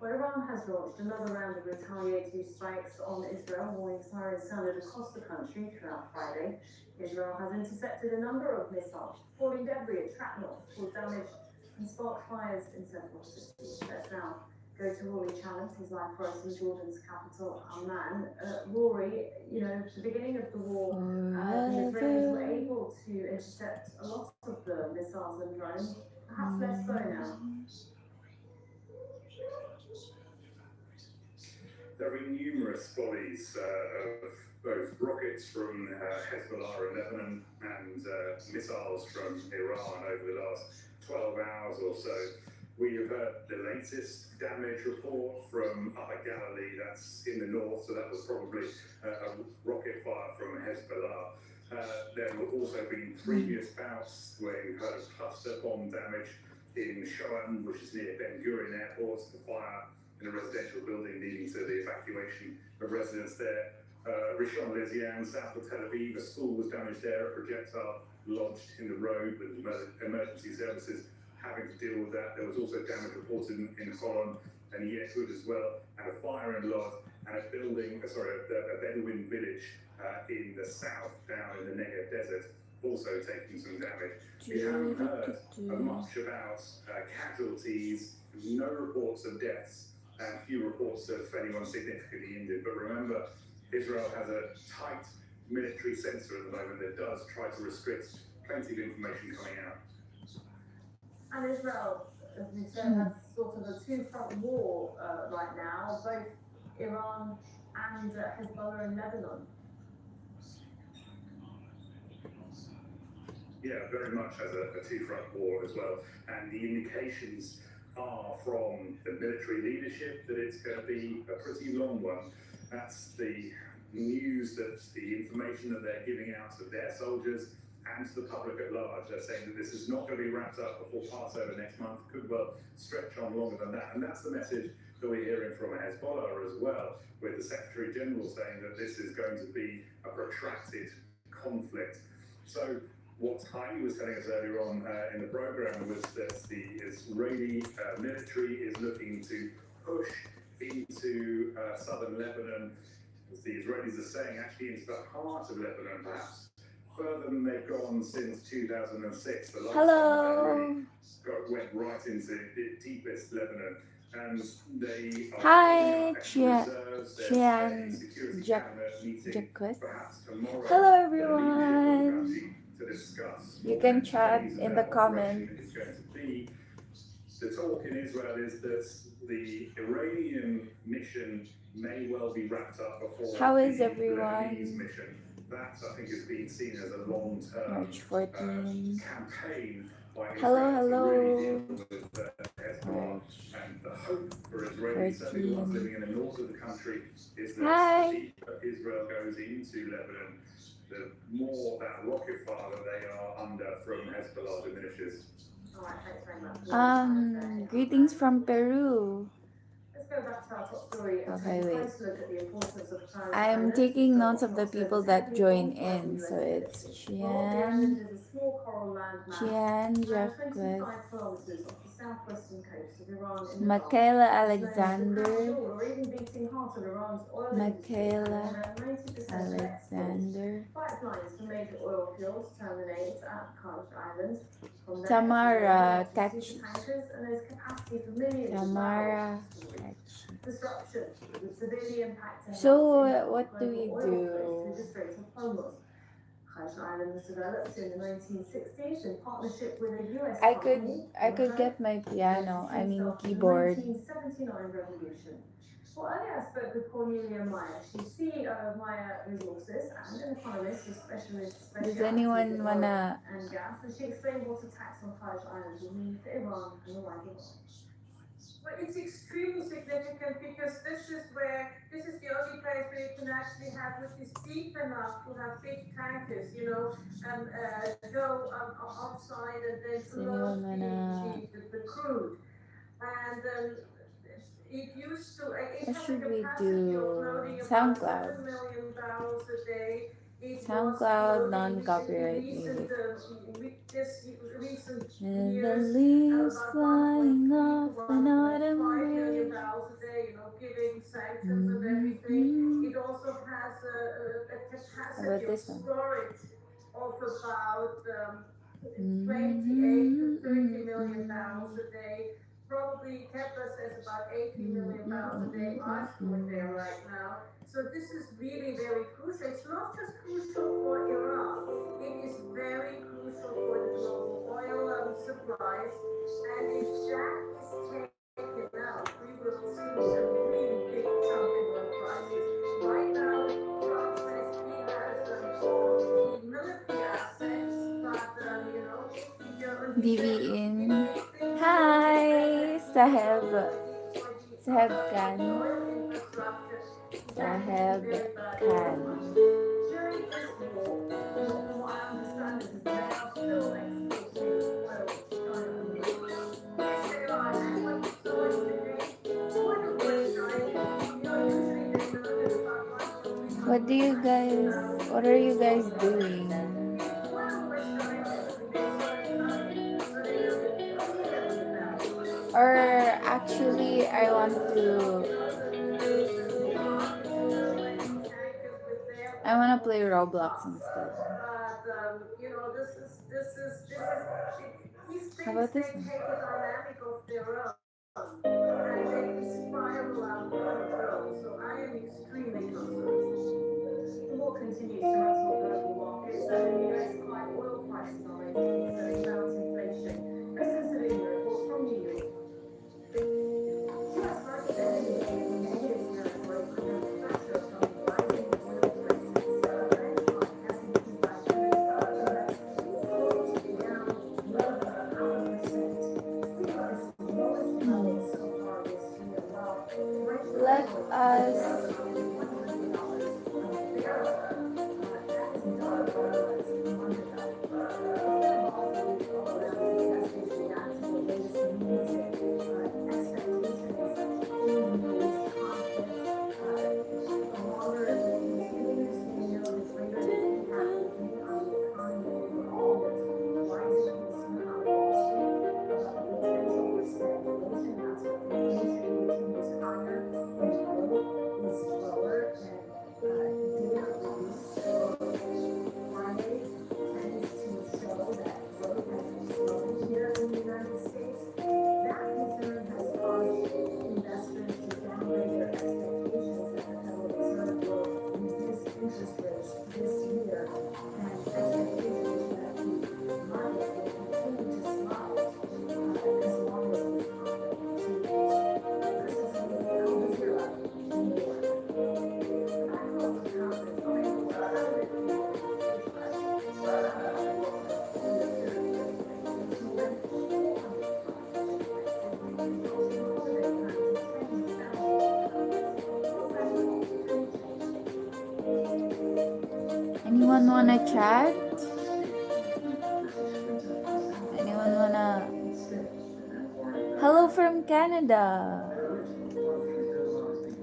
Well, Iran has launched another round of retaliatory strikes on Israel. Warning sirens sounded across the country throughout Friday. Israel has intercepted a number of missiles, falling debris and shrapnel, caused damage and sparked fires in several cities. Let's now go to Rory Challant, who's live for us in Jordan's capital, Amman. Rory, the beginning of the war, the Israelis were able to intercept a lot of the missiles and drones, perhaps less so now. There have been numerous volleys of both rockets from Hezbollah in Lebanon and missiles from Iran over the last 12 hours or so. We have heard the latest damage report from Upper Galilee, that's in the north, so that was probably a rocket fire from Hezbollah. There have also been previous bouts where we've heard of cluster bomb damage in Shoam, which is near Ben Gurion Airport, the fire in a residential building leading to the evacuation of residents there. Rishon LeZion, south of Tel Aviv, a school was damaged there, a projectile lodged in the road with emergency services having to deal with that. There was also damage reported in Holon and Yehud as well, and a fire in Lod, and a Bedouin village in the south, down in the Negev desert, also taking some damage. We haven't heard much about casualties, no reports of deaths, and few reports of anyone significantly injured. But remember, Israel has a tight military censor at the moment that does try to restrict plenty of information coming out. And Israel, as we said, has sort of a two-front war right now, both Iran and Hezbollah in Lebanon. Yeah, very much as a two-front war as well. And the indications are from the military leadership that it's going to be a pretty long one. That's the news, that's the information that they're giving out to their soldiers and to the public at large. They're saying that this is not going to be wrapped up before Passover next month, could well stretch on longer than that. And that's the message that we're hearing from Hezbollah as well, with the Secretary General saying that this is going to be a protracted conflict. So what Heidi was telling us earlier on in the program was that the Israeli military is looking to push into southern Lebanon, as the Israelis are saying, actually into the heart of Lebanon, perhaps further than they've gone since 2006. The last time they went right into the deepest Lebanon. And they Hi, Chian, Hello, everyone. You can chat in the comments. The talk in Israel is that the Iranian mission may well be wrapped up before How is the everyone? Lebanese mission. That, I think, is being seen as a long-term March 14. campaign by Hello, Israel to really hello. deal with Hezbollah. And the hope for Israelis, certainly the ones living in the north of the country, is that Hi. the deeper Israel goes into Lebanon, the more that rocket fire that they are under from Hezbollah diminishes. All right, thanks very much. Greetings from Peru. Let's go back to our top story and Okay, take a wait. close look at the importance of climate I'm finance. taking So notes of the Oxford people says that heavily join bombed by in. the So US it's military. Well, the island Chian, is a small coral land mass Chian, around Jacques, 25 kilometers off the southwestern coast of Iran in the Gulf. Michaela It's known as the crown Alexander, jewel, or even beating heart of Iran's oil industry, and Michaela around 90% of exports. Alexander, Pipelines for major oil fields terminate at Karish Island. From there, Tamara to Tachi, supertankers, and there's capacity for millions Tamara of barrels. Tachi. Disruption would severely impact the So health what do we global oil flows do? through the Strait of Hormuz. Karish Island was developed in the 1960s in partnership with a US I company. could get my piano, I mean keyboard. The 1979 revolution. Well, earlier I spoke with Cornelia Meyer. She's CEO of Meyer Resources and an economist with specialist Does anyone in oil wanna? and gas. And she explained what attacks on Karish Island will mean for Iran and the wider world. Well, it's extremely significant because this is the only place where you can actually have, which is deep enough to have big tankers, and go outside and then load the crude. And it used to, it What has a should we capacity of do? loading about SoundCloud. 7 million barrels a day. It SoundCloud was non-copyright recent, music. this recent And the years, leaves about flying 1.3 off to an 1.5 autumn million breeze. barrels a items and everything. It also has a capacity of storage of about 28 to 30 million barrels a day. Probably Kepler says about 80 million barrels a day are stored there right now. So this is really very crucial. It's not just crucial for Iran, it is very crucial for the global oil supplies. And if that is taken out, we will see a really big jump in oil prices. Right now, Trump says he has the military assets, but if he goes, DV in. Hi, Saheb. Saheb Khan. Saheb Khan. During this war, from what I understand, is they are still exporting oil to China and Russia. Yes, they are. And what we saw yesterday, oil was shining. Usually they know that about 1 to 3 What do you guys, what are you guys doing? oil was shining. They saw it coming. So they know that the oil is about. Or actually, I want to, I want to play Roblox instead. But these How things about this they one? take a dynamic of their own, and they can spiral out of control. So I am extremely concerned. The war continues to rattle global markets, and in the US, high oil prices are making concerns about inflation. Kristen Savigny reports from New York. US markets ended the week in negative territory under pressure from rising oil prices. The benchmark S&P 500 stock index closed down more than 0.5%. This is the lowest level so far this year. While Brent Let oil us, $100 a barrel. That is double what it was a month ago. It's been a volatile week all around as investors react to the latest news and expectations in the Middle East conflict. The longer it continues, we know the greater the impact will be on the economy overall. There's rising concern on Wall Street about the potential for stagflation. That's what inflation continues higher and growth is slower, and data released Friday tends to show that growth has been slowing here in the United States. That concern has caused investors to downgrade their expectations that the Federal Reserve will reduce interest rates this year, and expectations that the markets will continue to slide as long as this conflict continues. This is Al Jazeera, New York. I hope the conflict, okay, well, I don't know if you anyone wanna chat? Anyone wanna? Hello from Canada.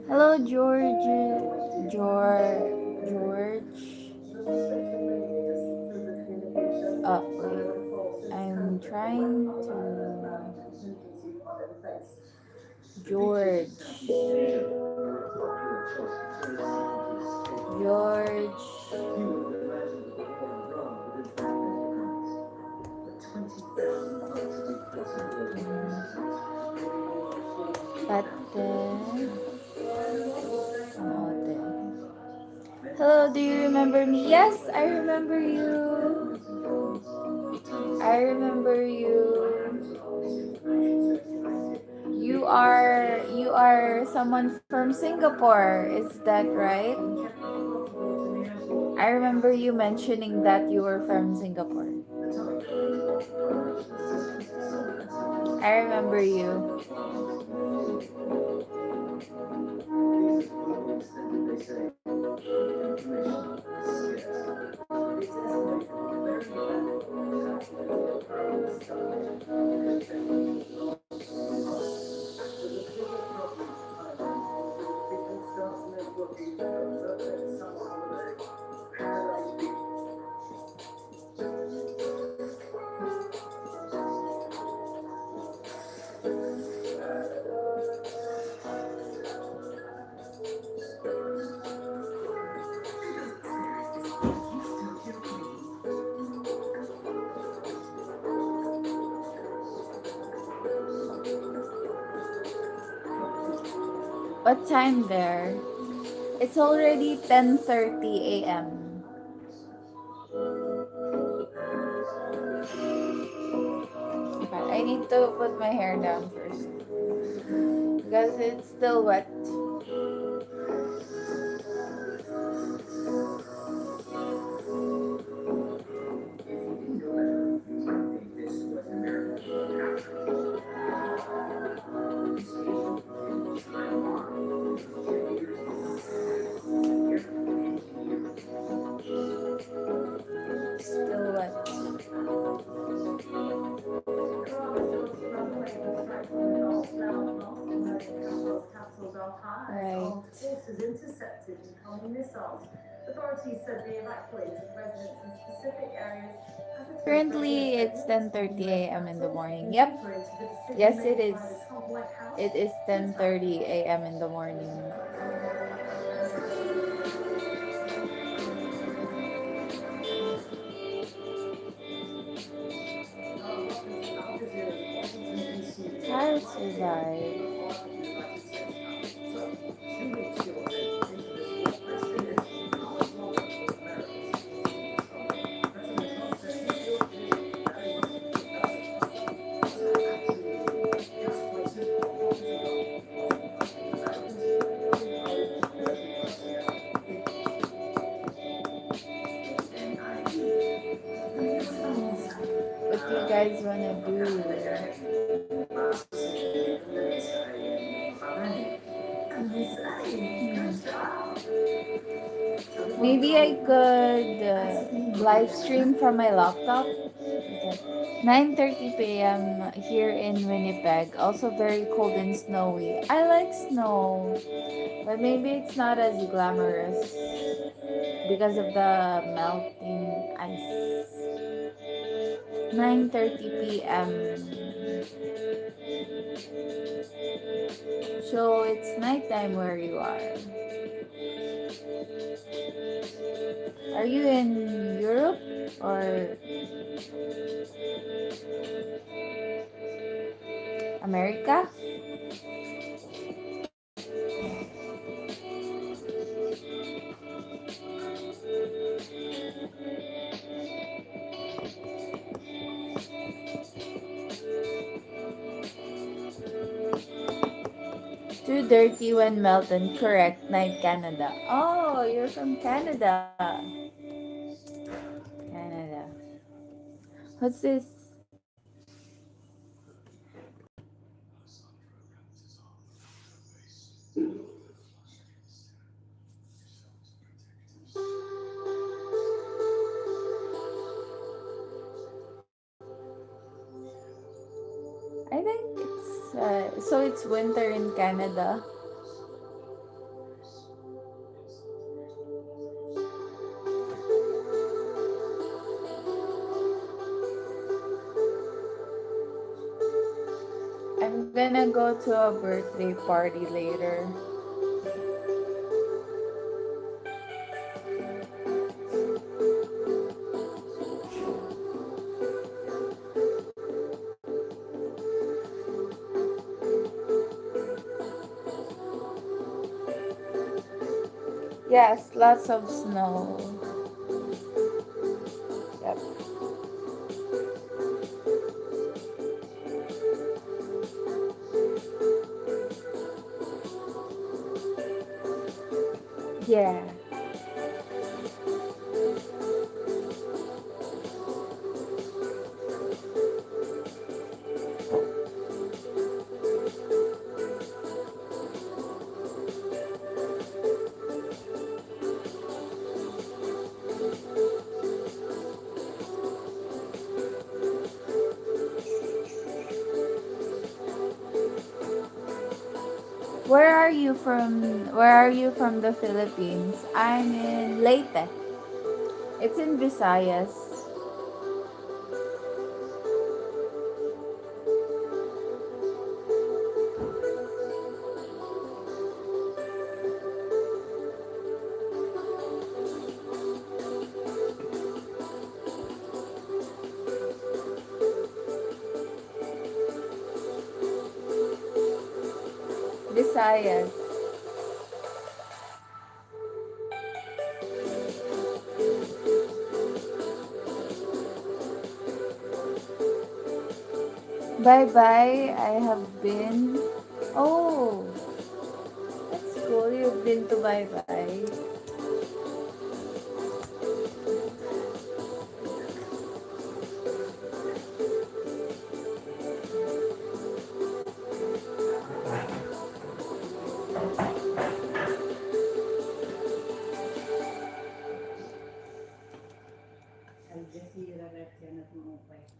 Hello, George. George. Oh, wait. I'm trying to. George. George. Hello, do you remember me? Yes, I remember you. I remember you. You are someone from Singapore, is that right? I remember you mentioning that you were from Singapore. I remember you. What time there? It's already 10:30 a.m. Okay, I need to put my hair down first because it's still wet. Still wet. Right. Forces intercepted incoming missiles. Authorities said they evacuated residents in specific areas. Currently, it's 10:30 a.m. in the morning. Yep. Yes, it is. It is 10:30 a.m. in the morning. I'll survive. What do you guys wanna do? Maybe I could live stream from my laptop. 9:30 p.m. here in Winnipeg. Also very cold and snowy. I like snow, but maybe it's not as glamorous because of the melting ice. 9:30 p.m. So it's nighttime where you are. Are you in Europe or America? 2:30 when Melton, correct. Night Canada. Oh, you're from Canada. Canada. What's this? I think it's so it's winter in Canada. I'm gonna go to a birthday party later. Yes, lots of snow. Yep. Yeah. Where are you from? Where are you from the Philippines? I'm in Leyte. It's in Visayas. Visayas. Bye bye. I have been. Oh, that's cool. You've been to Bye Bye.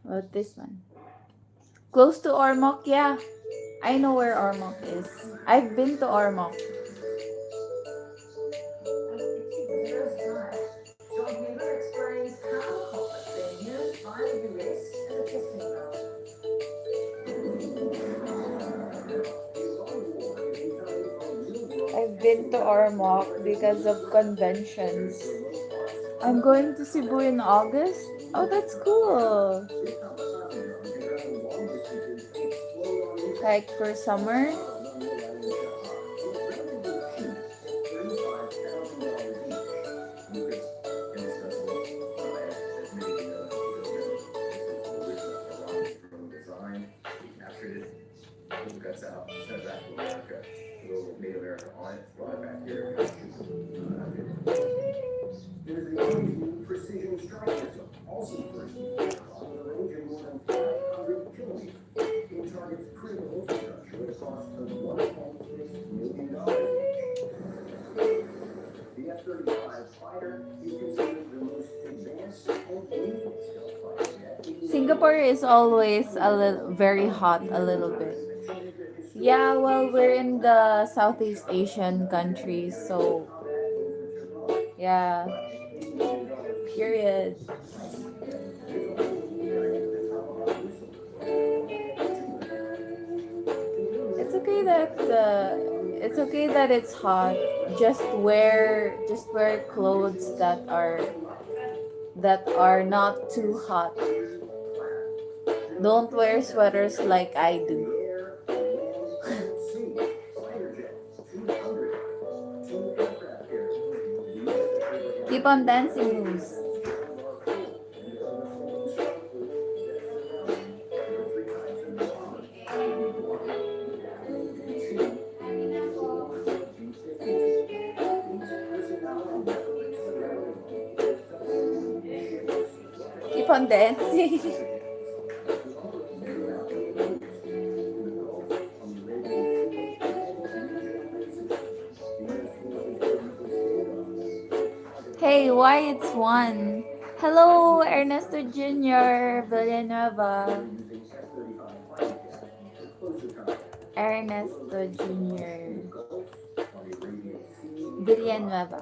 What this one? Close to Ormoc, yeah. I know where Ormoc is. I've been to Ormoc. John Huber explains how the copper's being used by the US as a testing ground. I've been to Ormoc because of conventions. I'm going to Cebu in August. Oh, that's cool. Like for summer. Precision strike missile, also first on the range of more than 500 kilometers. It targets critical infrastructure at a cost of $1.6 million. The F-35 fighter is considered the most advanced and lethal stealth fighter yet. Singapore is always a little very hot a little bit. Yeah, well, we're in the Southeast Asian countries, so yeah. Period. It's okay that it's hot. Just wear clothes that are not too hot. Don't wear sweaters like I do. Keep on dancing moves. Keep on dancing. Hey, why it's one? Hello, Ernesto Jr. Villanueva. Ernesto Jr. Villanueva.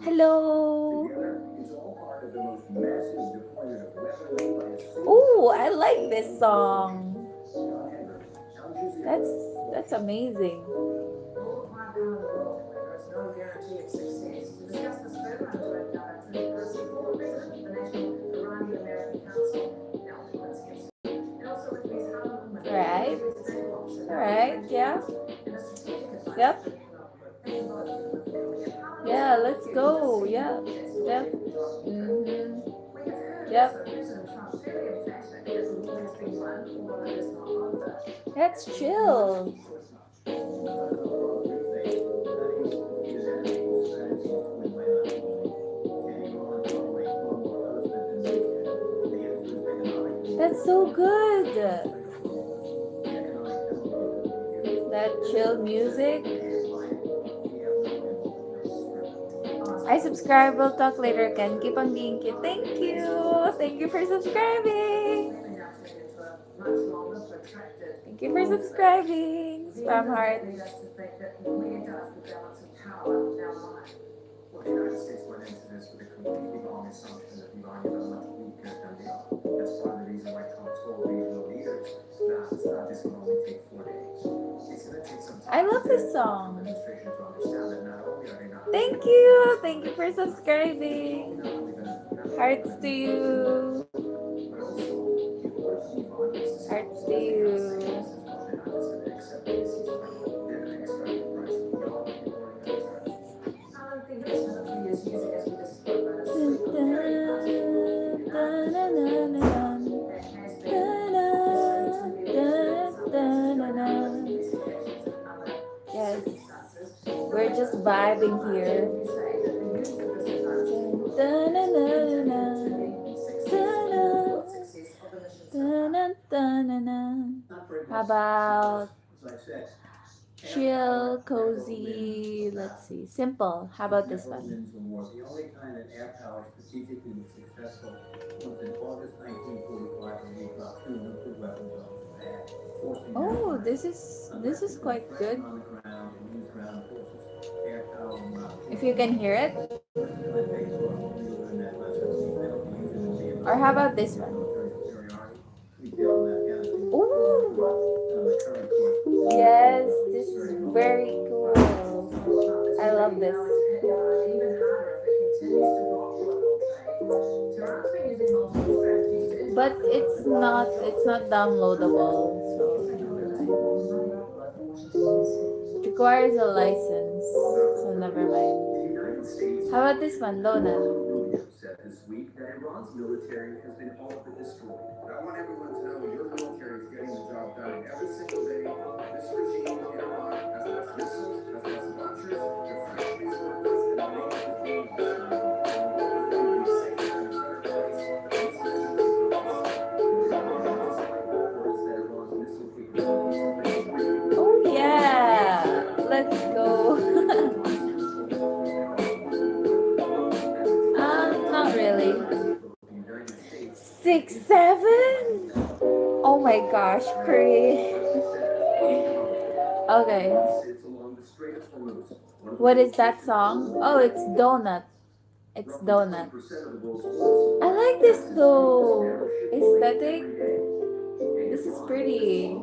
Hello. Oh, I like this song. That's amazing. No guarantee of success. To discuss this further, I'm joined now by former president of the National Iranian-American Council, now and also with Ms. Harlan. Right. Alright, yeah. Yep. Yeah, let's go. Yeah. Yep. Mm-hmm. Yep. Let's chill. That's so good. That chill music. I subscribe. We'll talk later, Ken. Keep on being cute. Thank you. Thank you for subscribing. Thank you for subscribing. Spam heart. The United States went into this with a completely wrong assumption that the Iranians are much weaker than they are. That's part of the reason why Trump told regional leaders that this will only take 4 days. It's going to take some time. I love this song. Administration to understand that not only are they not. Thank you. Thank you for subscribing. Hearts to you. Hearts to you. Yes, we're just vibing here. How about chill, cozy? Let's see, simple. How about this one? The only time that air power strategically was successful was in August 1945 when we dropped two nuclear weapons on Japan, forcing Oh, this is quite good. on the ground and use ground forces, air power and If you can hear it. Or how about this one? Ooh. Yes, this is very cool. I love this. But it's not downloadable, so never mind. It requires a license, so never mind. How about this one, Donut? Said this week that Iran's military has been all but destroyed. I want everyone to know your military is getting the job done every single day. This regime in Iran has less missiles, has less launchers, their factories workers, and the nation is being destroyed. The world is going to be safer and a better place. These measures are despite reports that Iran's missile capabilities. Oh yeah, let's go. Not really. 6'7"? Oh my gosh, Cree. Okay. What is that song? Oh, it's Donut. It's Donut. I like this though. Aesthetic. This is pretty.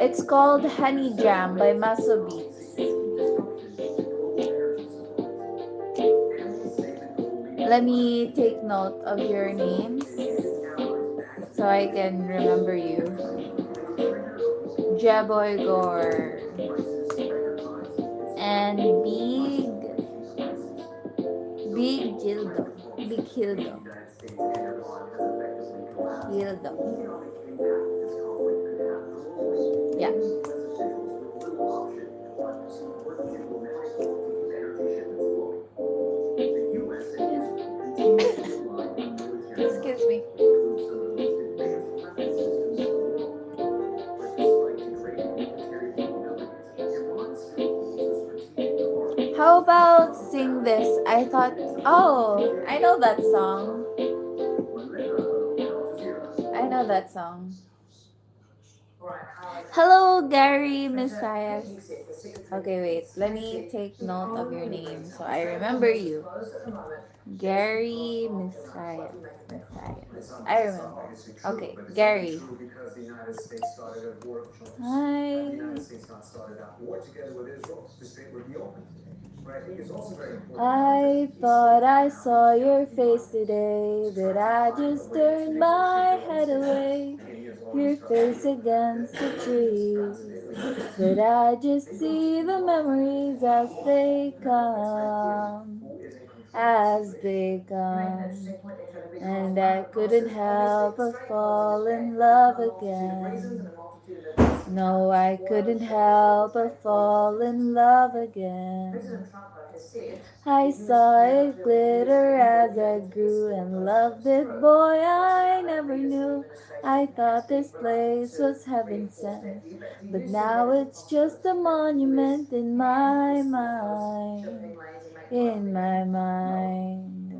It's called Honey Jam by Maso Beats. Let me take note of your names so I can remember you. Jaboy Gore and Big Gildo. Big Hildo. Hildo. Yeah. Excuse me. How about sing this? I thought, oh, I know that song. I know that song. Hello, Gary Messiah. Okay, wait. Let me take note of your name so I remember you. Gary Messiah. I remember. Okay, Gary. Hi. I thought I saw your face today, but I just turned my head away. Your face against the trees, but I just see the memories as they come, and I couldn't help but fall in love again. No, I couldn't help but fall in love again. I saw it glitter as I grew and loved it, boy, I never knew. I thought this place was heaven sent, but now it's just a monument in my mind, in my mind.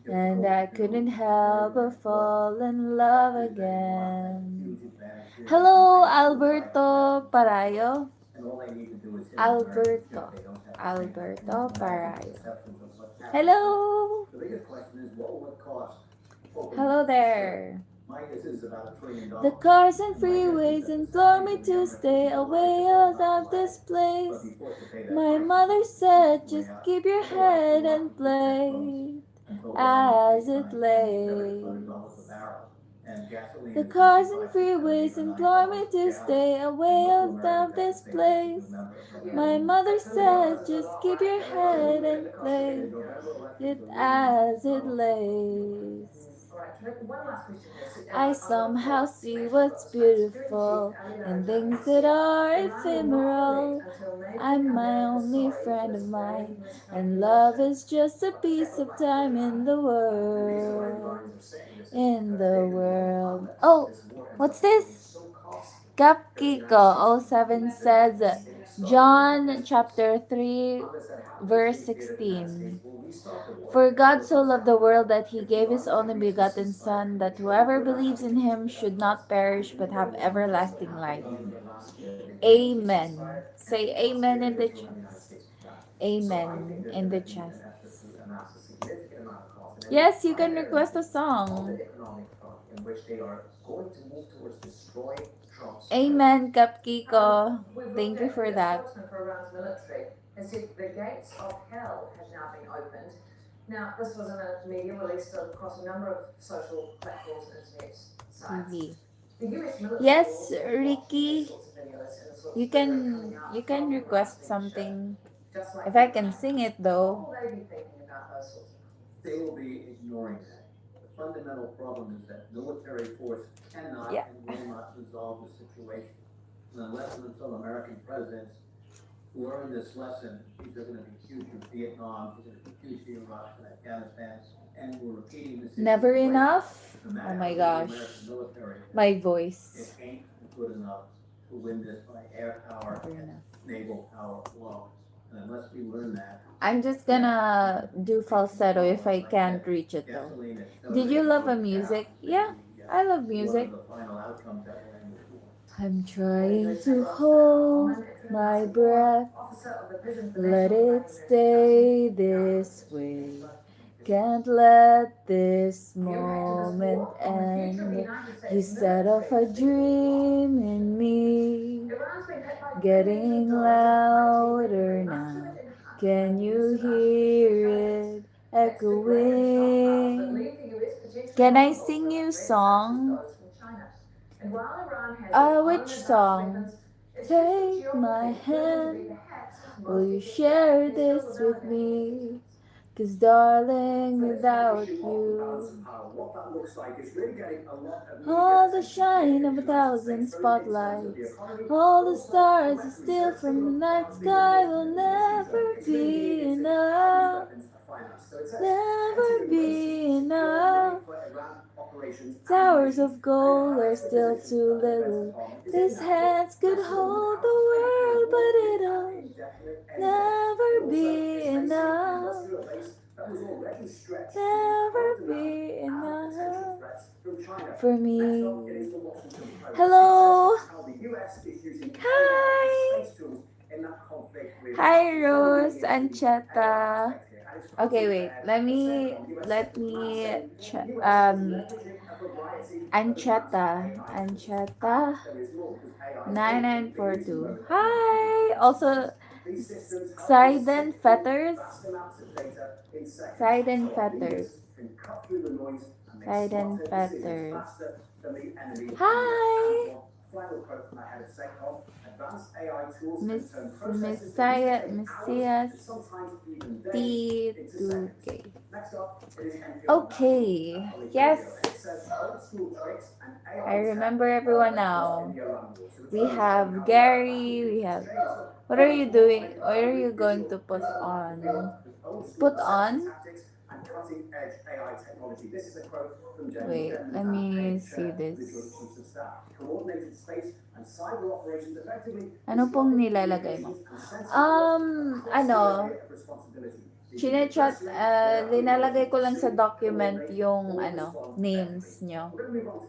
And I couldn't help but fall in love again. Hello, Alberto Parayo. Alberto Parayo. Hello. Hello there. The cars and freeways implore me to stay away out of this place. My mother said, just keep your head and play as it lays. and gasoline The is cars and 55 to 70 freeways or implore 90 me dollars a to gallon. stay away And out most of Americans have this to pay attention place. to the number of the My gallon. mother So yeah, said, this is a just lot, keep right? your There are head really and the cost of play living, yeah. November it elections are looming, and as it Donald Trump will be elected. lays. All right, one last question here. I I'm going to somehow pause to see make sure I've got what's the facts. Security chief beautiful Eliyahu in Jackman things that said are Iran will not commit ephemeral. until making I'm my America only sorry for friend the of spray mine, and love miscalculation. is just a But to check piece what of facts for time Iran, in the And the reason why the world. Iranians are saying this is In because the they can become world. unless Oh, this war ends what's up becoming this? so costly that the United Kapkiko States will 07 be says, devastated starting in John 2026. chapter 3, Unless that happens, verse they fear that the United 16. States will restart the war For and God will so not loved the sound the world alarm that he if gave Iran his only agrees to begotten ceasefire Son, that initially. whoever We're not believes in asking him for should that not cost. perish but Anthony, have there was one thing that everlasting happened life. in November last year that guaranteed Amen. ceasefire, and Say it cost amen very in the little and the United chest. States got it. So I think Amen there's in going the to be an chest. effort to amass a significant amount of cost. And then Yes, you the can other request element a on the song. economic front, in which they are going to move towards destroying Trump's credit. Amen, However, Kapkiko. we've looked Thank you at for a that. spokesman for Iran's military and said the gates of hell have now been opened. Now, this was in a media release across a number of social platforms and internet sites. TV. The US military will Yes, also be watching these Ricky. sorts of videos and the sort You of rhetoric coming can out you from can Iran's request leadership, something just like if the I can Iranians. sing it What though. will they be thinking about those sorts of They will be ignoring that. The fundamental problem is that military force cannot Yeah. and will not resolve the situation. And unless and until American presidents learn this lesson, these are going to be future Vietnam, these are going to be future Iraq and Afghanistan, and we're repeating this issue Never right now. enough. No matter Oh how my good the gosh. American military is, My it voice. ain't good enough to win this by air power Never and enough. naval power alone. And unless we learn that, I'm just gonna do falsetto if I can't reach it though. gasoline at Did you 7 love a dollars a music? gallon Yeah, may be I love one music. of the final outcomes that will end this war. I'm things? trying There's to Ross hold Coleman, international my foreign breath. officer of the Prison for Let National it Planning and stay Discussion. this way. Can't let this Are you ready to this moment war on the future of the end. United You States set off a military? dream in me, Iran's been hit by getting billions of dollars of IT louder machinery, much of now. it enhanced by Can the you use of artificial hear intelligence. it It's degraded stockpiles that echoing? leave the US potentially Can I vulnerable sing to you threats such as song? those from China. And while Iran has its own Which advanced song? weapons, its use of Take my geography proven to be hand. perhaps its Will most you efficient. share It's still this with developing these me? systems. 'Cause darling, So this whole without issue of the balance you, of power, what that looks like is really getting a lot of media all the attention here shine in of the a United thousand States, both in terms of the spotlights, economy, all but the also stars that weapons steal research. from the So night the sky reports will in this never feature, it's really be geared into how these enough. weapons are financed. So it's a Never anti-racy, be secure money enough. for Iran operations and Towers munitions. of And gold our are still expectation too of the Defense little. Department is His that look, hands could maximum hold the power can end world, the war but with an it'll indefinite end date. never And also, be it's facing an enough. industrial base that was already stretched to meet Never current demand be and potential enough threats from China. for Next up, it me. is the Washington Post. Hello. It says how the US is using AI Hi. and space tools in that conflict with Hi, Iran. So we're Rose getting into the AI Ancheta. aspect here. And it's Okay, crossing wait. ahead. Let A me CENTCOM US let diplomat me saying the check. US is leveraging a variety of advanced Ancheta. AI tools. Ancheta. And there is more because AI is only in beginning 9942. mode at the Hi. moment. Also, These systems help us Siden sift through Fetters. vast amounts of data in seconds. Siden So our Fetters. leaders can cut through the noise and make Siden smarter decisions Fetters. faster than the enemy. Hi. And one final quote from our head of CENTCOM: advanced AI tools Miss can turn processes that used to Messiah take hours Messias and sometimes even days into seconds. T2K. Next up, it is NPR Okay. National Public Yes. Radio. It says old school tricks and AI I remember everyone now. in the Iran war. So it's We only have showing how Gary. We have. exchanges. What are you doing? What are you going to put on? Put on? This is a quote from Wait, let me see this. Coordinated space and cyber operations effectively. Ano pong nilalagay mo? Ano, chinechat, linalagay ko lang sa document yung names nyo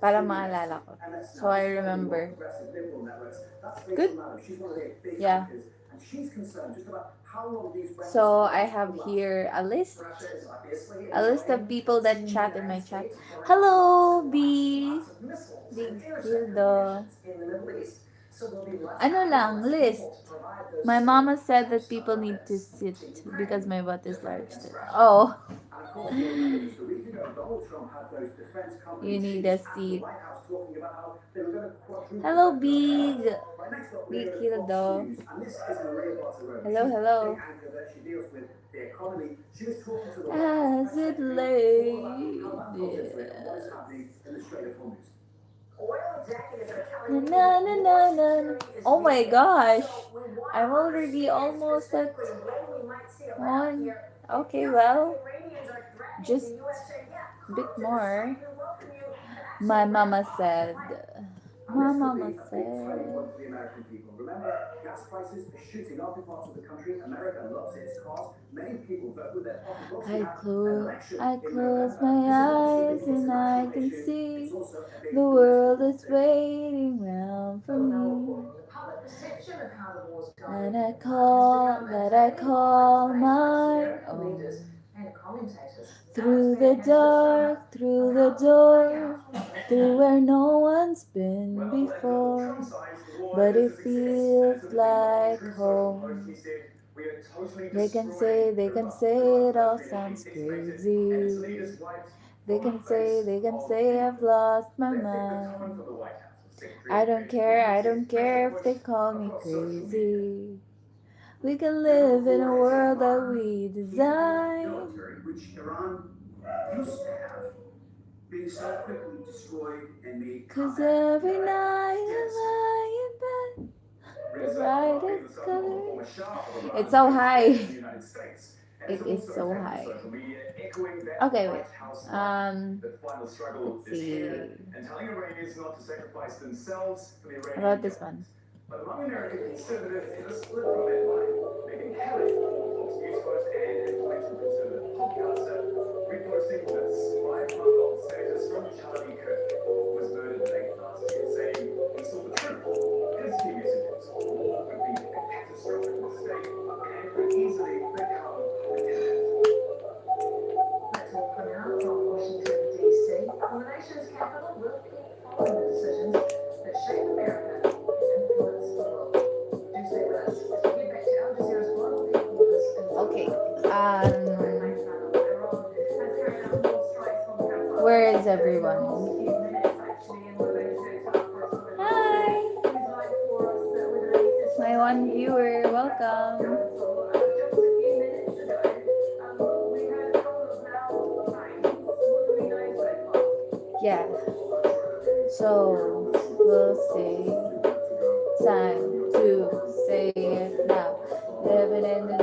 para maalala ko. So I remember. Good? Yeah. So I have here a list of people that chat in my chat. Hello, B. Big Hildo. Ano lang, list. My mama said that people need to sit because my butt is large. Oh. Donald Trump had those defense company You need chiefs a at the seat. White House talking about how they were going to quadruple Hello, their Big. Right next up, we Big go to Fox Hildo. News, and this is Maria Bartiromo. Hello, She's hello. the anchor there. She deals with the economy. She was talking to the White As House press it secretary all about how that lay. filters through and what is happening in the Strait of Hormuz. Oil executives are telling Na me na that na more na na. security is Oh my needed. gosh. So we want I'm to already understand almost at specifically when we might see a wrap one. here. Okay, If well, the Iranians are threatening just the U.S. saying, yeah, a come bit to the more. site, we welcome you, and actually My wrap mama up the said. fight. And My this could mama be a big turning said. point for the American people. Remember, gas prices are shooting up in parts of the country. America loves its cars. Many people vote with their pocketbooks. We have an election I in close November. my This is not just a eyes big and I international can issue, see it's also a big the domestic world one. is waiting round for Oh, no, me. the public perception of how the war's going And I has call become a that I daily call reference by most my American leaders own. and commentators. Through the Alex Mann has this sum dark, up through of the how it's playing door, out. through where no one's been Well, from before. Trump's side, the war But it doesn't exist. feels And to the thing on like Truth's social post, home. he said, "We are totally They can destroying say Cuba." it all Firstly, sounds it's mated, and its crazy. leaders wiped They on can the face say of I've anyone. lost my Let's take the tone mind. from the White House. Secretary I of don't State care, I tweeted don't pressure care if push they call me across social media. crazy. We can live in a world that we design. Military, which Iran used to have, being so quickly destroyed and made 'Cause combat. every night I Yes. lie in bed, the Reza brightest the son of color. former Shah of Iran, It's so is high. in the United States. And It has is also so taken to high. social media, echoing that Okay, White wait. House line. The final struggle Let's is here, see. and telling Iranians not to sacrifice themselves for the How Iranian about this government. one? But among American conservatives is a split from that line. Megyn Kelly, Fox News host and influential conservative podcaster, reposting the 5-month-old status from Charlie Kirk, who was murdered late last year, saying he saw the truth. His key messages: war would be a catastrophic mistake and could easily become a death. Let's all come out from Washington, D.C. And the nation's capital will keep following the decisions that shape America and influence the world. Do stay with us as we get back to Al Jazeera's global headquarters in Okay. Where is everyone? Hi. My one viewer, welcome. Yeah. So we'll see. Time to say it now. Living in the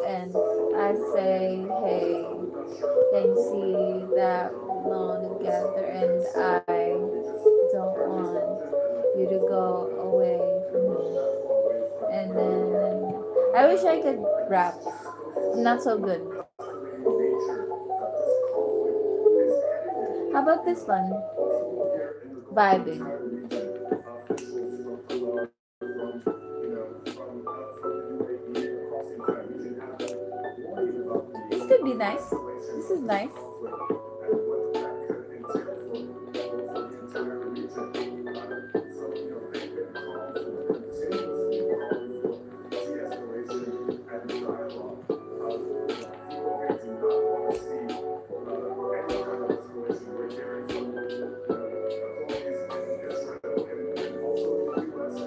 and I say, hey, can you see that we belong together, and I don't want you to go away from me. And then I wish I could rap. I'm not so good. How about this one? Vibing. This could be nice. This is nice.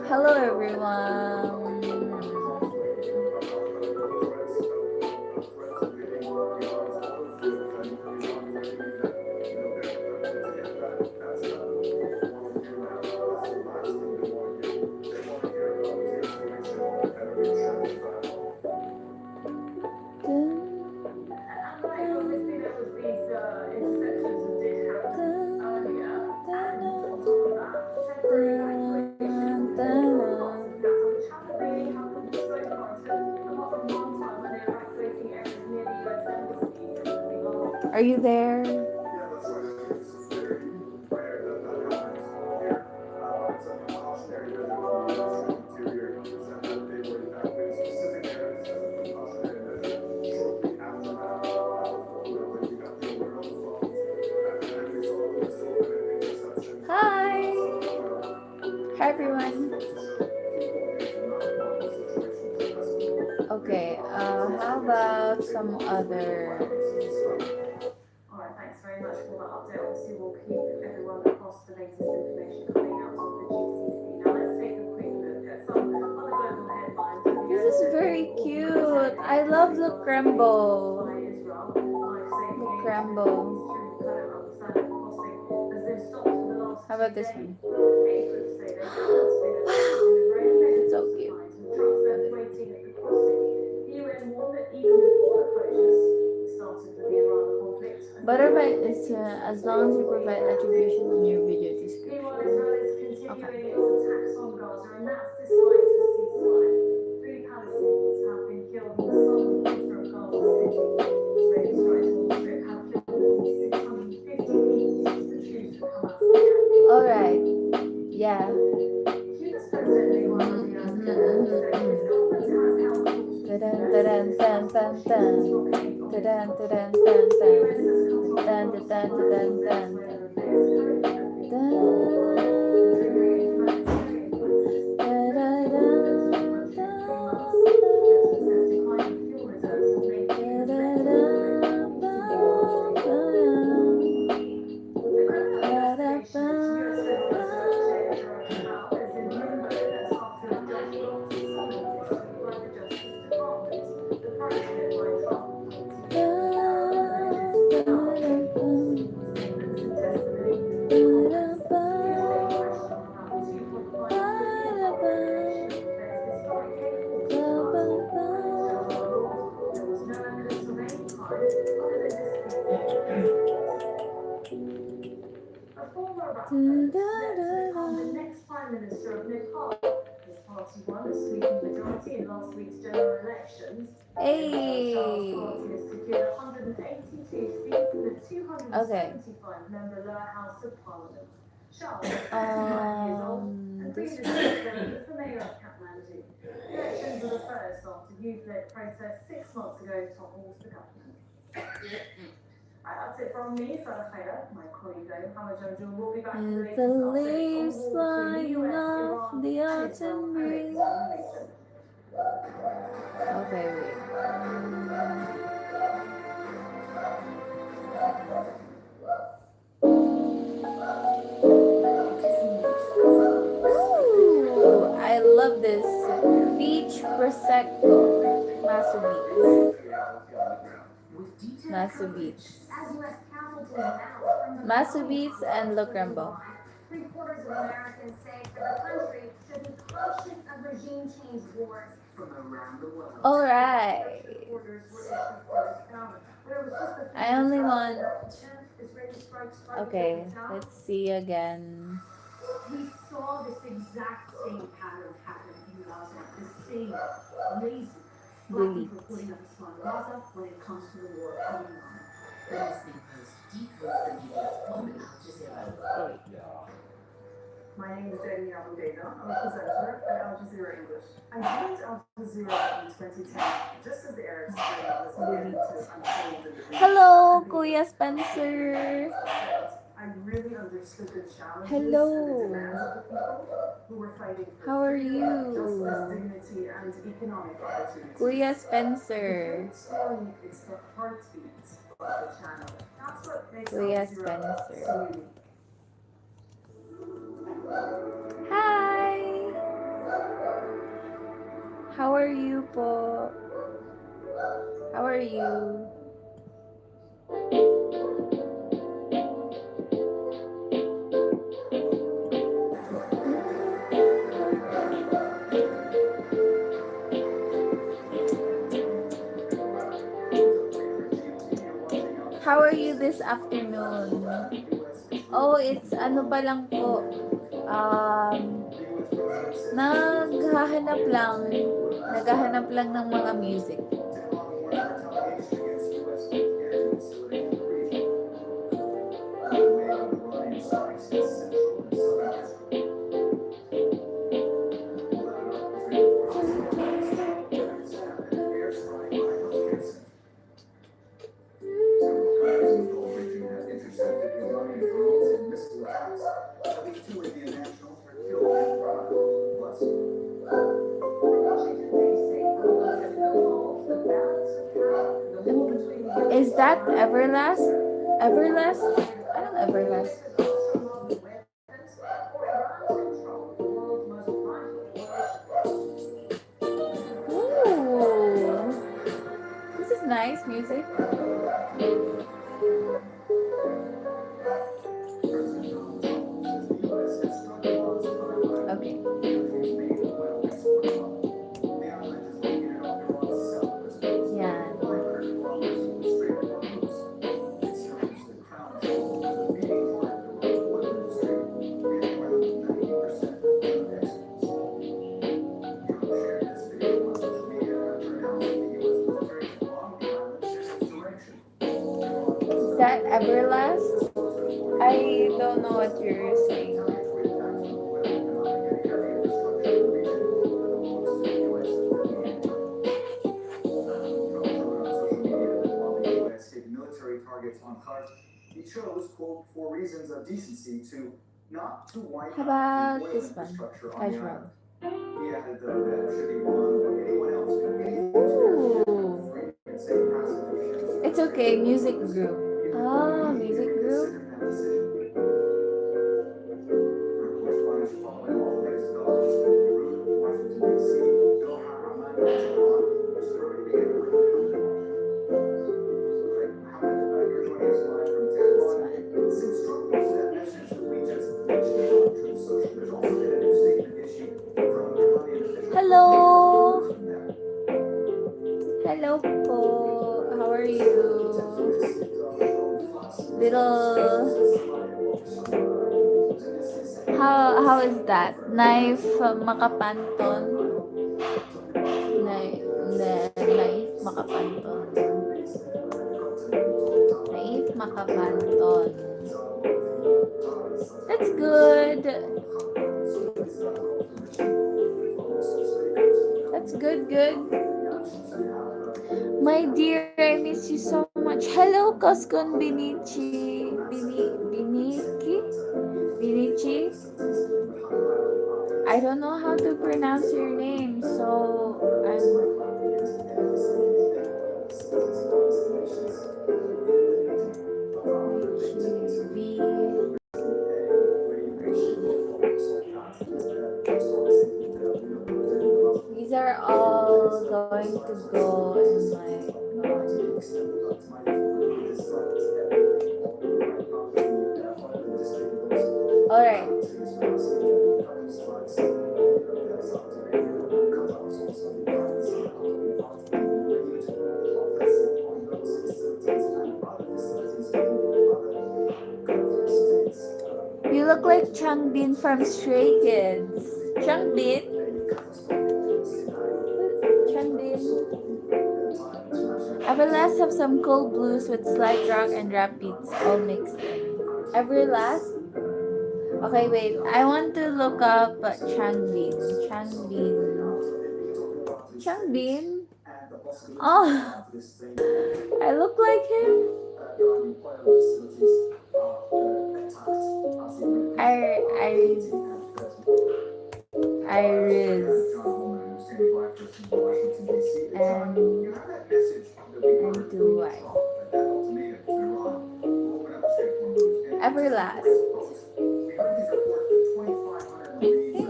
Hello, everyone. Are you there? Hi. Hi everyone. Okay, how about some other? Alright, thanks very much for that update. Obviously, we'll keep everyone across the latest information coming out of the GCC. Now, let's take a quick look at some other global headlines. This is very cute. I love the Crembo. The Crembo. How about this one? It's so cute. Butterby is as long as you provide attribution in your video description. Okay. Alright. Yeah. The next Prime Minister of Nepal. His party won a sweeping majority in last week's general elections. Hey. Party has secured 182 seats in the 275-member lower house of parliament. Charles, 55 years old, and previously served as the mayor of Kathmandu. The elections were the first after youth-led protests 6 months ago toppled the government. That's it from me, Sarah Khaira. My colleague Hama Jojo will be back with the latest The updates leaves on war flying between the US, off Iran, the and Israel autumn and breeze. its region. Oh baby. Ooh, I love this beach prosecco. Masu beats. Masu beats. Masu beats and Le Crembo. 3/4 of Americans say that the country should be cautious of regime change wars from around the world. All right. I only want. Okay, let's see again. We saw this exact same pattern happen in Gaza. The same lazy black people putting up a small Gaza when it comes to the war on Iran. The listening post decodes the media on Al Jazeera. My name is Dani Aboudaida. I'm a presenter at Al Jazeera English. I joined Al Jazeera in 2010, just as the Arab Spring was beginning to unfold in the region. Hello, Kuya Spencer. I really understood the challenges Hello. and the demands of the people who were fighting for How are freedom, you? justice, dignity, and economic opportunity. Kuya Spencer. Story is the heartbeat of the channel. That's what makes Kuya Al Jazeera Spencer. so unique. Hi. How are you po? How are you? How are you this afternoon? Oh, it's ano pa lang po. Naghahanap lang ng mga music. Everlast? Everlast? Anong Everlast? Ooh. This is nice music. Okay. Yeah. Is that Everlast? I don't know what you're saying. Military targets on Khark, he chose, quote, for reasons of decency not to wipe How out about the oil this one? infrastructure on the Casual. island. He added, though, that should he want or anyone else Ooh. free and safe passage of ships. It's okay, music group. Ah, music group. Correspondence following all the latest developments in Beirut, Washington, D.C., Doha, Amman, and Tehran, which is already beginning with Mohammed, you're joining us live from Tehran. Since Trump posted that message that we just mentioned on Truth Social, there's also been a new statement issued from Iranian officials. Hello. Hello po. How are you? Little. How is that? Knife makapanton. Knife makapanton. Knife makapanton. That's good. That's good. My dear, I miss you so much. Hello, Koskon Binichi. Binichi? I don't know how to pronounce your name, so these are all going to go in my Alright. You look like Changbin from Stray Kids. Changbin? Everlast have some cool blues with slight rock and rap beats all mixed in. Everlast? Okay, wait. I want to look up Changbin. Changbin? Oh, I look like him. Iris. And do I? Everlast.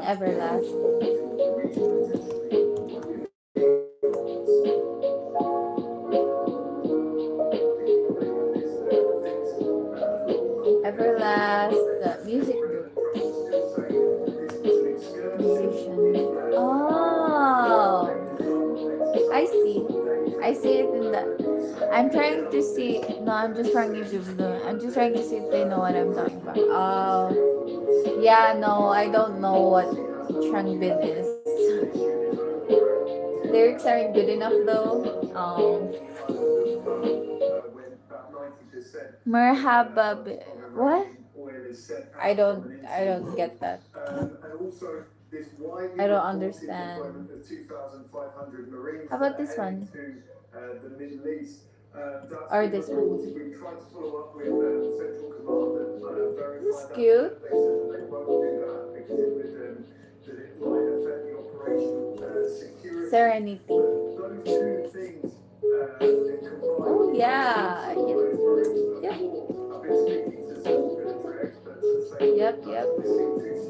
Everlast. Everlast, the music group. Musician. Oh, I see. I see it in the. I'm trying to see. No, I'm just trying to see if they know what I'm talking about. Oh, yeah. No, I don't know what Changbin is. Lyrics aren't good enough though. Merhaba. What? I don't get that. I don't understand. How about this one? Or this one? This is cute. Serenity. Oh yeah. Yep.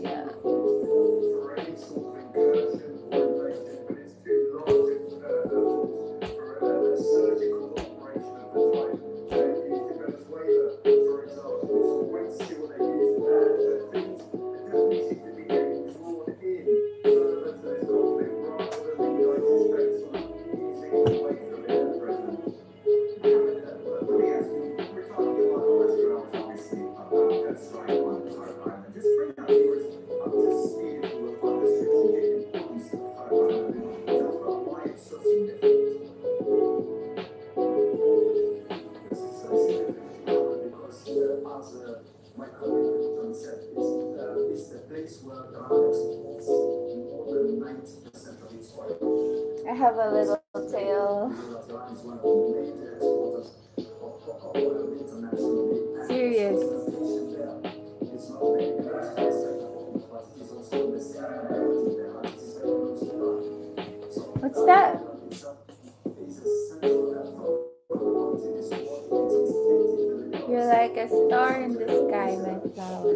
Yeah. For any sort of incursion or invasion, but it's too large for a surgical operation of the type they used in Venezuela, for example. So wait to see what they use there. Things definitely seem to be getting drawn in further to this conflict rather than the United States sort of easing away from it at present. Let me ask you, we're talking about the restaurants, obviously, about that strike on Hard Island. Just bring our viewers up to speed, if you will, on the strategic importance of Hard Island. Tell us about why it's so significant. This is so significant because, as my colleague John said, it's the place where Iran exports more than 90% of its oil. I have a little tail. Iran is one of the major exporters of oil internationally. Serious. It's not very close to the center focus, but it is also the same ability there, and it is very close to Iran. So, What's that? it's a central focus in this world. It is You're like a star in the sky, my flower.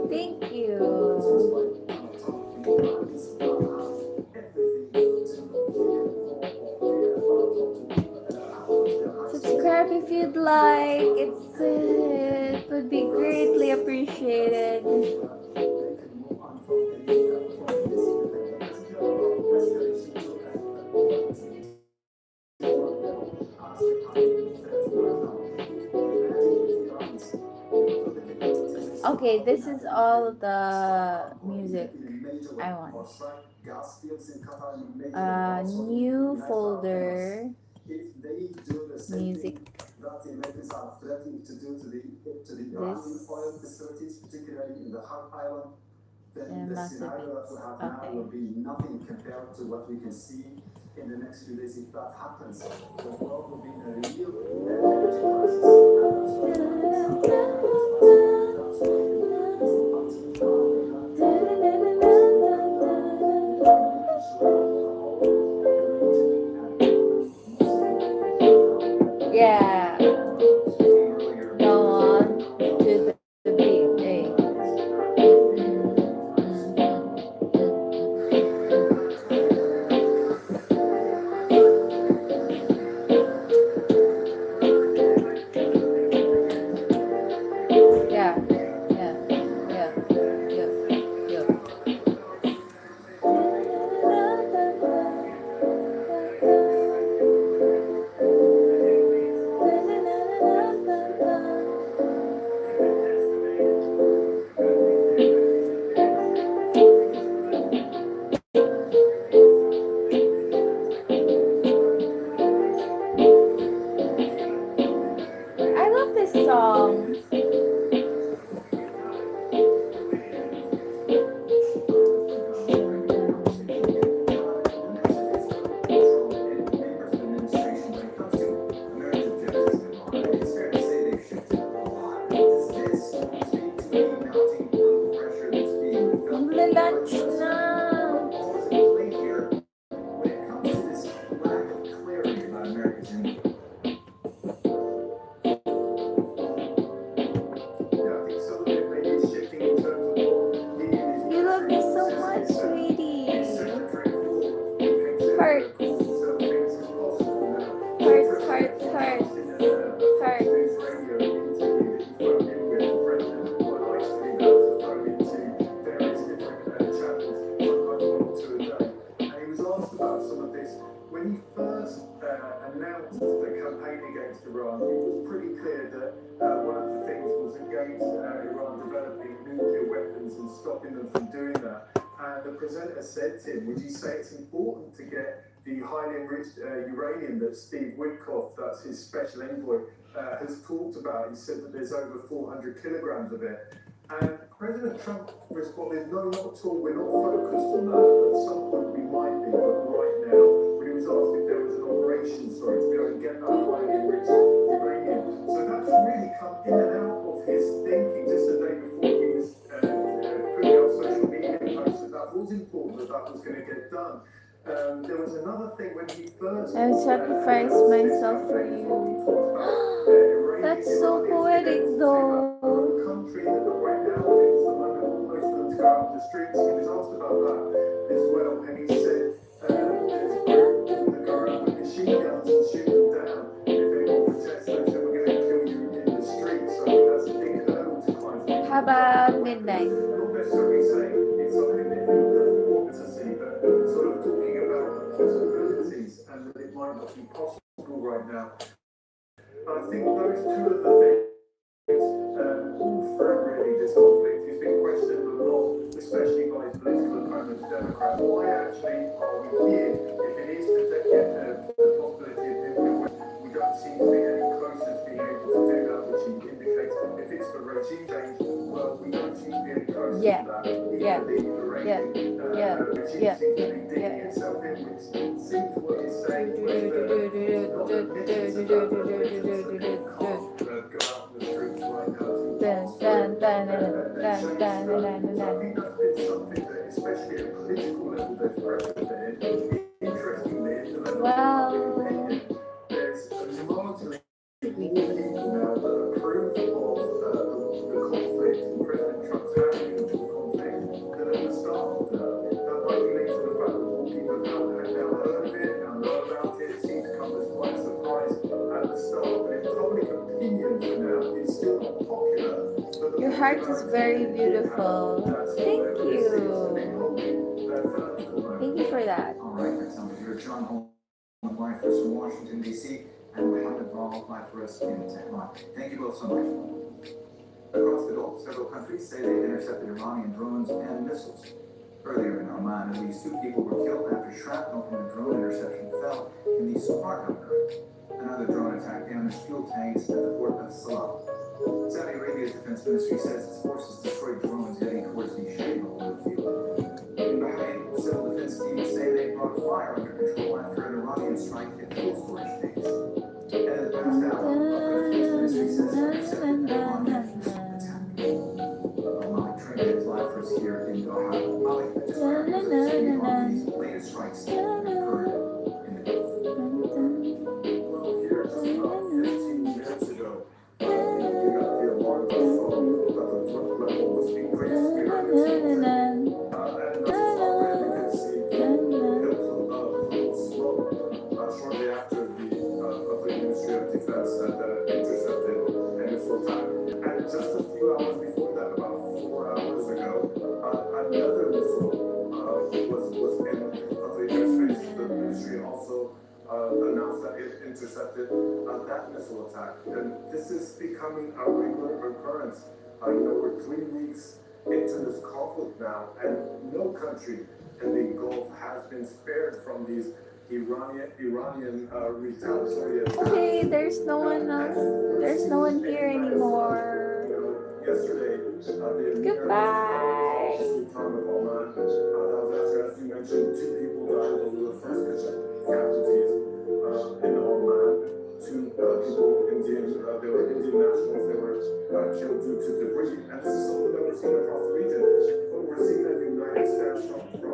Thank you. Subscribe if you'd like. It would be greatly appreciated. Okay, this is all the music I want. New folder. Music. That the Americans are threatening to do to the Iranian oil facilities, particularly in the Hard Island, then the scenario that we have now will be nothing compared to what we can see in the next few days if that happens. The world will be in a real energy Yeah. Go on to the beat. Hey. Yeah. Yeah. Yeah. Yeah. Yeah. I love this song. Lunch na. You love me so much, sweetie. Hearts. Hearts, hearts, hearts. Hearts. When he first announced the campaign against Iran, it was pretty clear that one of the things was against Iran developing nuclear weapons and stopping them from doing that. And the presenter said to him, would you say it's important to get the highly enriched uranium that Steve Witkoff, that's his special envoy, has talked about? He said that there's over 400 kilograms of it. And President Trump responded, no, not at all, we're not focused on that. At some point we might be, but right now, when he was asked if there was an operation, to go and get that highly enriched uranium. So that's really come in and out of his thinking just the day before he was putting out social media posts that was important, that was going to get done. There was another thing when he first... I sacrificed myself for you. That's so poetic though. Country that right now now is the moment most of them to go out on the streets. He was asked about that as well, and he said there's groups that go around with machine guns and shoot them down if anyone protests. They said we're going to kill you in the streets. So I think that's a big hurdle to climb. How about midnight? Not necessarily saying it's something that he doesn't want to see, but sort of talking about the possibilities and that it might not be possible right now. I think those two are the things all through really this conflict. He's been questioned a lot, especially by his political opponents, Democrats. Why actually are we here? If it is to get the possibility of nuclear weapons, we don't seem to be any closer to being able to do that, which he indicates. If it's for regime change, well, we don't seem to be any closer to that. Even the Iranian regime seems to be digging itself in, which seems what he's saying was not the mission about the Americans, so they can't go out on the streets right now. Dun, dun, dun, dun, dun, dun, So dun, dun, I dun. think that's been something that, especially at political level, there's pressure there. Interestingly, in the level of public opinion, there's a largely more people now that approve of the conflict, President Trump's handling of the conflict, than at the start. That might be linked to the fact that more people have now heard of it, now know about it. It seems to come as quite a surprise at the start, but in public opinion for now, it's still not popular. Your heart is very beautiful. Thank you. Thank you for that. All right, next time we're John Holmes live for us in Washington, D.C., and Mohammed Val live for us in Tehran. Thank you both so much. Across the Gulf, several countries say they've intercepted Iranian drones and missiles. Earlier in Oman, at least 2 people were killed after shrapnel from a drone interception fell in the Safar Governorate. Another drone attack damaged fuel tanks at the port of Salah. Saudi Arabia's defense ministry says its forces destroyed drones heading towards the Shayba oil field. In Bahrain, civil defense teams say they brought fire under control after an Iranian strike hit fuel storage tanks. And in the past hour, the defense ministry says it intercepted an Iranian missile attack. Malik Trina is live for us here in Doha. Malik, just for Irani's latest strikes that occurred in the Gulf. Well, here just about 15 minutes ago, we got the alarm phone that the threat level was increased. We heard it and already we can see hills of smoke shortly after the Ministry of Defense had intercepted a missile attack. And just a few hours before that, about 4 hours ago, another missile was in the airspace. The ministry also announced that it intercepted that missile attack. And this is becoming a regular occurrence. We're 3 weeks into this conflict now, and no country in the Gulf has been spared from these Iranian retaliatory attacks. Okay, there's no one else. There's no one here anymore. Yesterday, the Goodbye. Sultan of Oman, that was after, as you mentioned, 2 people died. Those were the first casualties in Oman. 2 people, they were Indian nationals. They were killed due to debris. And this is something that we're seeing across the region. But we're seeing a united stance from the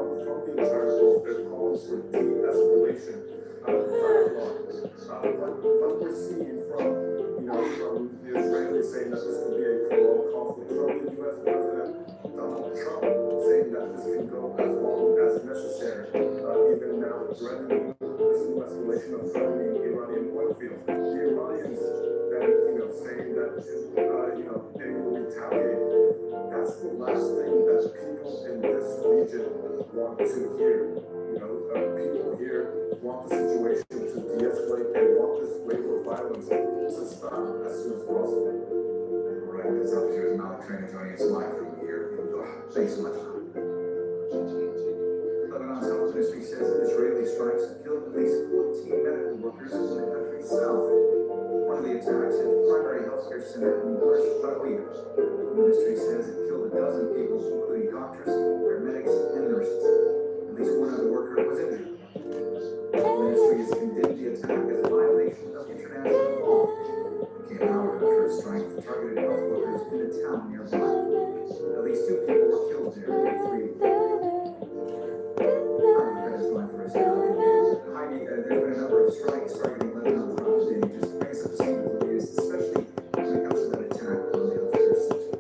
entire Gulf. They're calling for de-escalation dialogue. But we're seeing from the Israelis saying that this could be a prolonged conflict, from the U.S. President Donald Trump saying that this can go as long as necessary, even now threatening this new escalation of threatening Iranian oil fields. The Iranians then, saying that, they will retaliate. That's the last thing that people in this region want to hear. People here want the situation to de-escalate. They want this wave of violence to stop as soon as possible. Right, that's up here. Malik Trina joining us live from here in Doha. Thanks so much. Lebanon's health ministry says that Israeli strikes have killed at least 14 medical workers in the country's south. One of the attacks hit the primary healthcare center in Marsh Tawil. The ministry says it killed a dozen people, including doctors, paramedics, and nurses. At least one other worker was injured. The ministry has condemned the attack as a violation of international law. It came out after a strike targeted health workers in a town nearby. At least 2 people were killed there, and 3 Heidi, there's been a number of strikes targeting Lebanon throughout the day. Just bring us up to speed with the latest, especially when it comes to that attack on the healthcare center.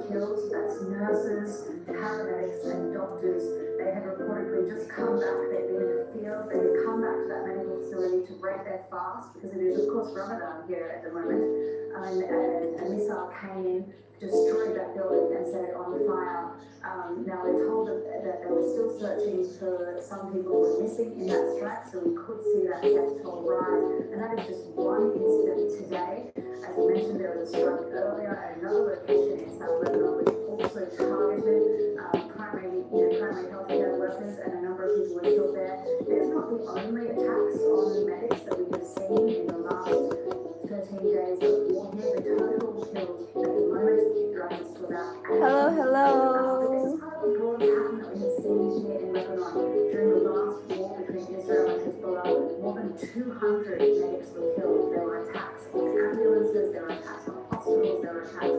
killed. That's nurses, paramedics, and doctors. They had reportedly just come back. They'd been in the field. They had come back to that medical facility to break their fast because it is, of course, Ramadan here at the moment. And a missile came in, destroyed that building, and set it on fire. Now we're told that they were still searching for some people who were missing in that strike, so we could see that death toll rise. And that is just one incident today. As I mentioned, there was a strike earlier at another location in South Lebanon, which also targeted primary healthcare workers, and a number of people were killed there. It's not the only attacks on medics that we have seen in the last 13 days of war here. The total killed at the moment rises to about 8. Hello, But hello. this is part of a broad pattern that we have seen here in Lebanon. During the last war between Israel and Hezbollah, more than 200 medics were killed. There were attacks on ambulances, there were attacks on hospitals, there were attacks on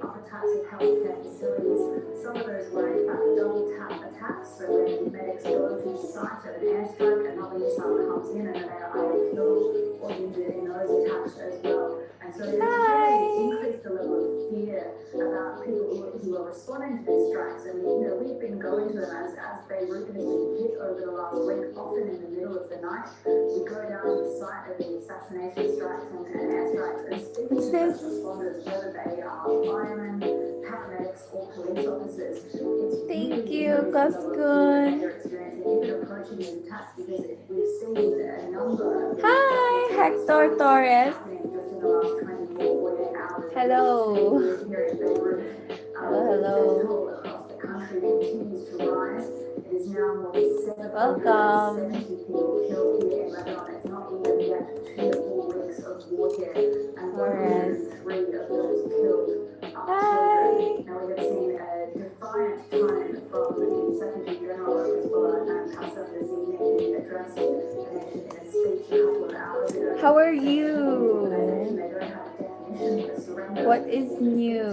other types of healthcare facilities. Some of those were in fact double tap attacks, so when medics go to the site of an airstrike, another missile comes in and they are either killed or injured in those attacks as well. And so it's really increased the level of fear about people who are responding to these strikes. And we've been going to them as Beirut has been hit over the last week, often in the middle of the night. We go down to the site of the assassination strikes and airstrikes and speak to first responders, whether they are firemen, paramedics, or police officers. It's Thank really you, increased the level of fear that Kaskun. they're experiencing, even approaching these attacks, because we've seen a number of Hi, Hector Torres. happening just in the last 24, 48 hours. Hello. Here in Beirut. Hello, The hello. death toll across the country continues to rise. It is now more than 770 Welcome. people killed here in Lebanon. It's not even yet 2 to 4 weeks of war here, and Torres. 103 of those killed are children. Now we have seen a defiant tone from the Secretary General of Hezbollah and Hassan this evening. He addressed the nation in a speech a couple of hours ago. How are The you? organization, they don't have a definition for surrender. What is new?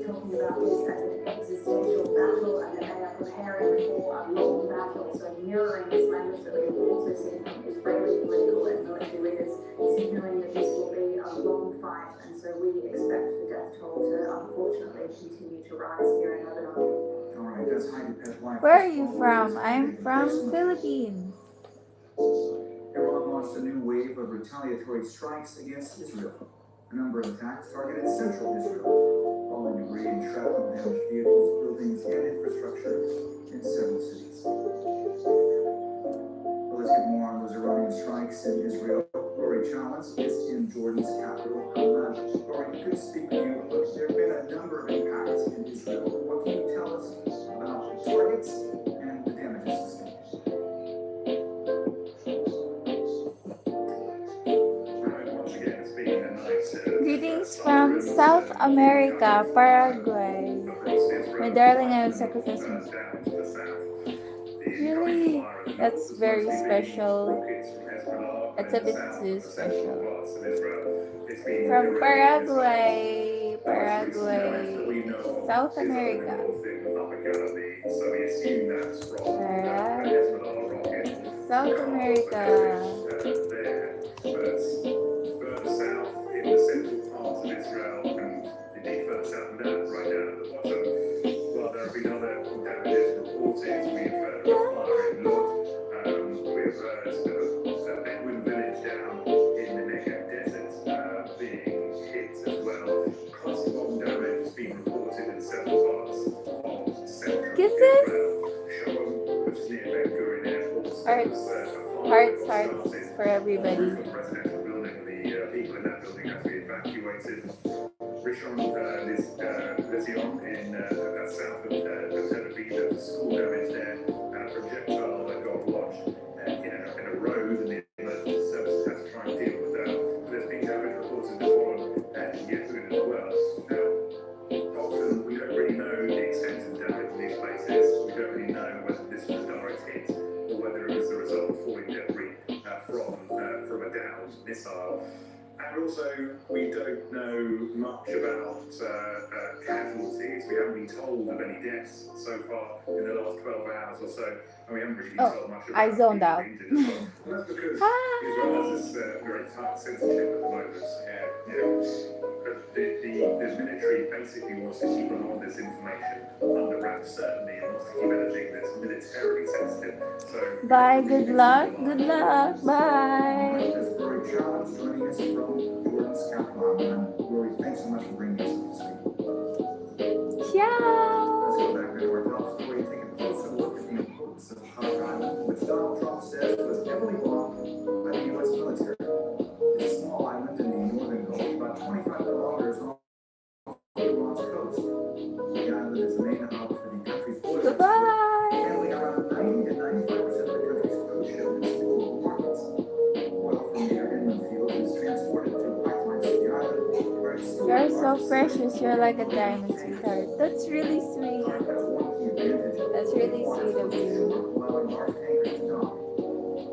Talking about this as an existential battle, and that they are preparing for a long battle. So mirroring this language that we've also seen from Israeli political and military leaders, signaling that this will be a long fight. And so we expect the death toll to unfortunately continue to rise here in Lebanon. All right, that's Heidi Petlife. Where are you from? I'm from Philippines. Iran launched a new wave of retaliatory strikes against Israel. A number of attacks targeted central Israel, falling debris and shrapnel damaged vehicles, buildings, and infrastructure in several cities. Well, let's get more on those Iranian strikes in Israel. Rory Chalmers is in Jordan's capital, Amman. Rory, good to speak with you. Look, there have been a number of impacts in Israel. What can you tell us about the targets and the damages sustained? Once again, it's been a nice Greetings from South America, Paraguay. My darling, I will sacrifice my... down to the south. Really? That's very special. That's a bit too special. From Paraguay, South America. South America. Further south in the central parts of Israel, and indeed further south than that, right down at the bottom. Well, there have been other damages reported. We've heard of a fire in Lod. We've heard of a Bedouin village down in the Negev desert being hit as well. Cluster bomb damage has been reported in several parts of central Kisses? Israel. Shalom, which is near Ben Gurion Airport. Hearts. Hearts for everybody. From the residential building, the people in that building have to be evacuated. Rishon Lezion in south of Tel Aviv, there's a school damage there, and a projectile that got lodged in a road, and the emergency services had to try and deal with that. There's been damage reported before in Yehud as well. Now, often we don't really know the extent of damage in these places. We don't really know whether this was a direct hit or whether it was the result of falling debris from a downed missile. And also, we don't know much about casualties. We haven't been told of any deaths so far in the last 12 hours or so, and we haven't really been told much about I zoned out. injured as well. And that's because Israel has this very tight censorship at the moment. the military basically wants to keep a lot of this information under wraps, certainly, and wants to keep anything that's militarily sensitive. So, Bye. Good luck. Good luck. Bye. That's Rory Childs joining us from Jordan's capital. Rory, thanks so much for bringing us up to speed. Ciao. Let's go back to our top story and take a closer look at the importance of Hog Island, which Donald Trump says was heavily blocked by the U.S. military. It's a small island in the northern Gulf, about 25 kilometers off Iran's coast. The island is the main hub for the country's oil export, Goodbye. handling around 90 to 95% of the country's crude shipments to global markets. Oil from near inland fields is transported through pipelines to the island, where it's stored. You're so precious. You're like a diamond, sweetheart. That's really sweet. That's one key advantage. That's really sweet of you. Allowing large tankers to dock.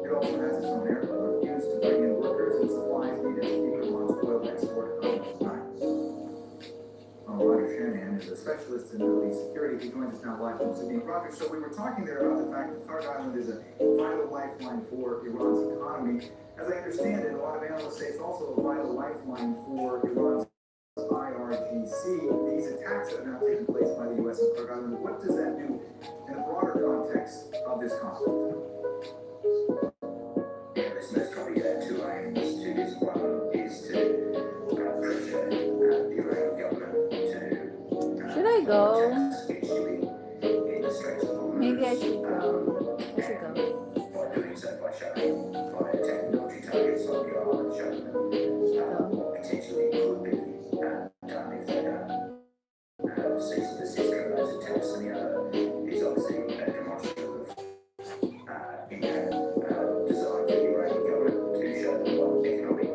It also has its own airport used to bring in workers and supplies needed to keep Iran's oil export compliant. Roger Shanahan is a specialist in Middle East security. He joins us now live from Sydney. Roger, so we were talking there about the fact that Hog Island is a vital lifeline for Iran's economy. As I understand it, a lot of analysts say it's also a vital lifeline for Iran's IRGC. These attacks that have now taken place by the U.S. on Hog Island, what does that do in the broader context of this conflict? Yeah, there's probably two aims to this. One is to pressure the Iranian government to Should I go? tax shipping in the Straits of Hormuz. Maybe I should go. I should go. By doing so, by attacking military targets like Iran and showing them what potentially could be done if they don't cease and desist from those attacks. And the other is obviously a demonstrative impact designed for the Iranian government to show them what economic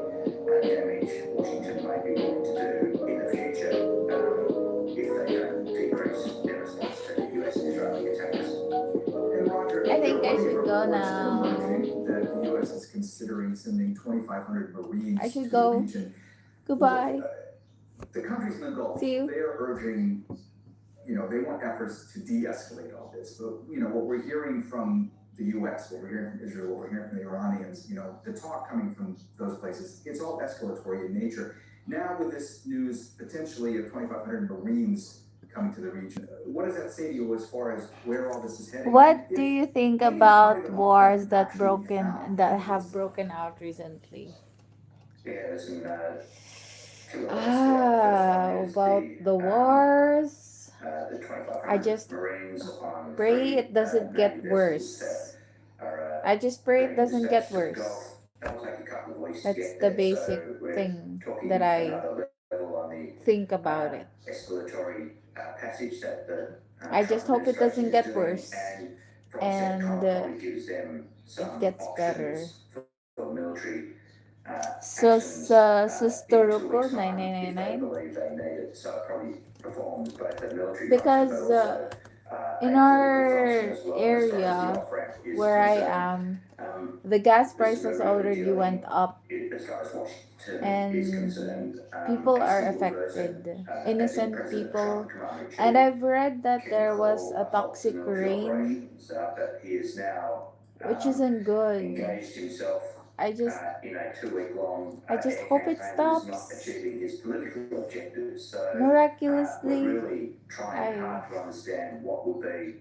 damage Washington may be willing to do in the future if they don't decrease their response to the US and Israeli attacks. And Roger, I think I should go reports now. emerging that the U.S. is considering sending 2,500 Marines I should to go. the region. Goodbye. The countries in the Gulf, See you. they are urging, they want efforts to de-escalate all this. But, what we're hearing from the U.S., what we're hearing from Israel, what we're hearing from the Iranians, the talk coming from those places, it's all escalatory in nature. Now with this news potentially of 2,500 Marines coming to the region, what does that say to you as far as where all this is heading? What If do you think any about kind of wars that actually found have broken out recently? Yeah, there's some two About the wars. the 2,500 I just Marines on pray three it doesn't get Navy worse. vessels that are I just pray it being doesn't get dispatched to the worse. Gulf. That'll take a couple of weeks to That's get the there, basic so we're thing talking that I another level on the think about it. escalatory passage that the I just Trump hope it administration doesn't get is doing, worse. and from And Trump probably gives them it some gets options better. for military So actions sa in 2 Sustoro ko weeks' time if they 999 believe they need it. So it probably performs both the military because function, but also in a our political function as well, as far as the area off-ramp is where I concerned. am, the gas This is prices where we're already dealing, went up as far as Washington and is concerned, people a are single person, affected, as in innocent President people. Trump, Commander in And Chief, I've read that can there was call a halt to toxic military rain, operations, but he is now which isn't good. engaged himself I just in a 2-week-long I just air hope it campaign that is not stops achieving his political objectives. So we're miraculously. really trying I hard to understand what would be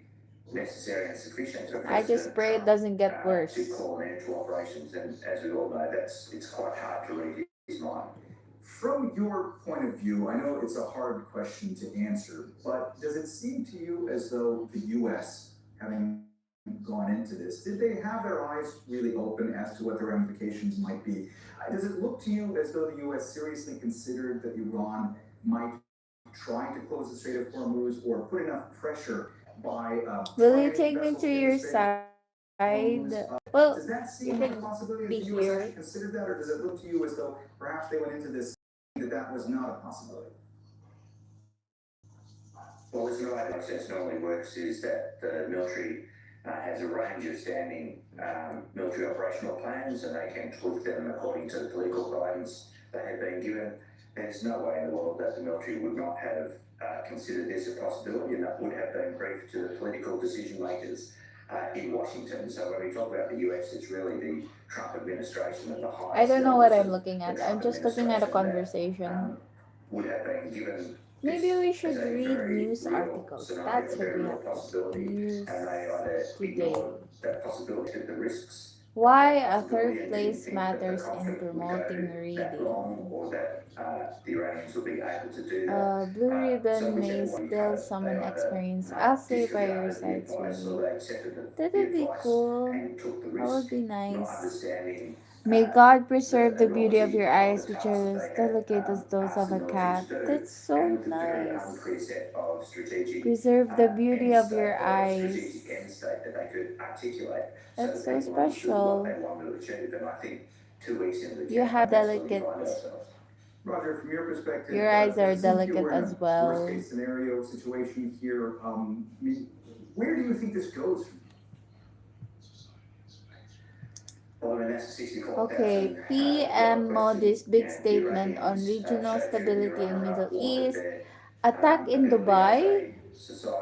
necessary and sufficient for I just President pray it Trump doesn't get worse. to call an end to operations. And as we all know, it's quite hard to read his mind. From your point of view, I know it's a hard question to answer, but does it seem to you as though the U.S., having gone into this, did they have their eyes really open as to what the ramifications might be? Does it look to you as though the U.S. seriously considered that Iran might try to close the Strait of Hormuz or put enough pressure by Will you targeting take me vessels to in the your Strait of side? Hormuz? Well, Does that you seem like a can possibility be that the U.S. here. actually considered that, or does it look to you as though perhaps they went into this that was not a possibility? Well, as the way the process normally works is that the military has a range of standing military operational plans, and they can tweak them according to the political guidance they have been given. There's no way in the world that the military would not have considered this a possibility, and that would have been briefed to the political decision makers in Washington. So when we talk about the US, it's really the Trump administration at the highest I don't know what levels I'm of looking the at. Trump I'm just looking at a administration that conversation. would have been given Maybe we this should as a read very news real articles. scenario, That's a what very we real have to do. possibility, News and they either today. ignored that possibility, the risks. Why That a possibility third and didn't place think that the matters in conflict would go promoting that reading. long, or that the Iranians would be able to do that. Blue So ribbon may whichever one you still have, summon they either experience. I'll stay by your disregarded the side, advice, sweetie. or they accepted That the would be advice cool. and took the That would risk, be not nice. understanding May God preserve the the beauty of enormity your of eyes, the which task are as they had delicate as those asked of the a military cat. to do, That's so and with a very nice. unclear set of strategic Preserve the beauty end of state, your or a strategic eyes. end state that they could articulate, so That's that so people understood what special. they wanted to achieve. And I think 2 weeks into the You have campaign, that's where we delicate. find ourselves. Roger, from your perspective, Your eyes are since delicate we're in as a well. worst case scenario situation here, I mean, where do you think this goes from? Well, I mean, that's 64,000, Okay, PM Modi's big statement on regional stability in Middle East. Attack in Dubai.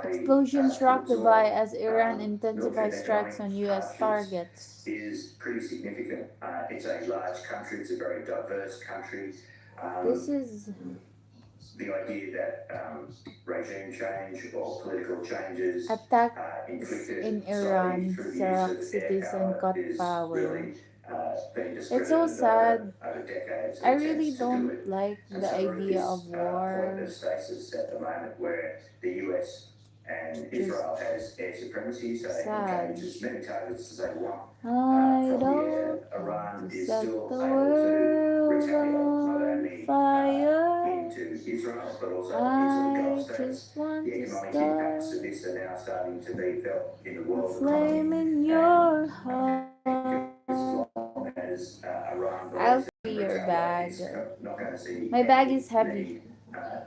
Explosions rock Dubai as Iran intensifies strikes on US targets. Is pretty significant. It's a large country, it's a very diverse country. This is The idea that regime change or political changes attacks inflicted in solely Iran. through the use of Iraq air citizen power got is power. really been It's so discredited sad. over decades. I of really attempts to do don't it. like And the so we're at idea this of point war. of stasis at the moment where the US and Israel has air supremacy, so they can Sad. engage as many targets as they want I from the don't air. want Iran to is set still the able to world retaliate not on only fire. into Israel but also into the I Gulf states. just want The to economic impacts start of this are now starting to be felt in the a world flame economy. in your And heart. as long as Iran I'll believes carry that your retaliate, bag. it's not going to see My bag any is heavy. need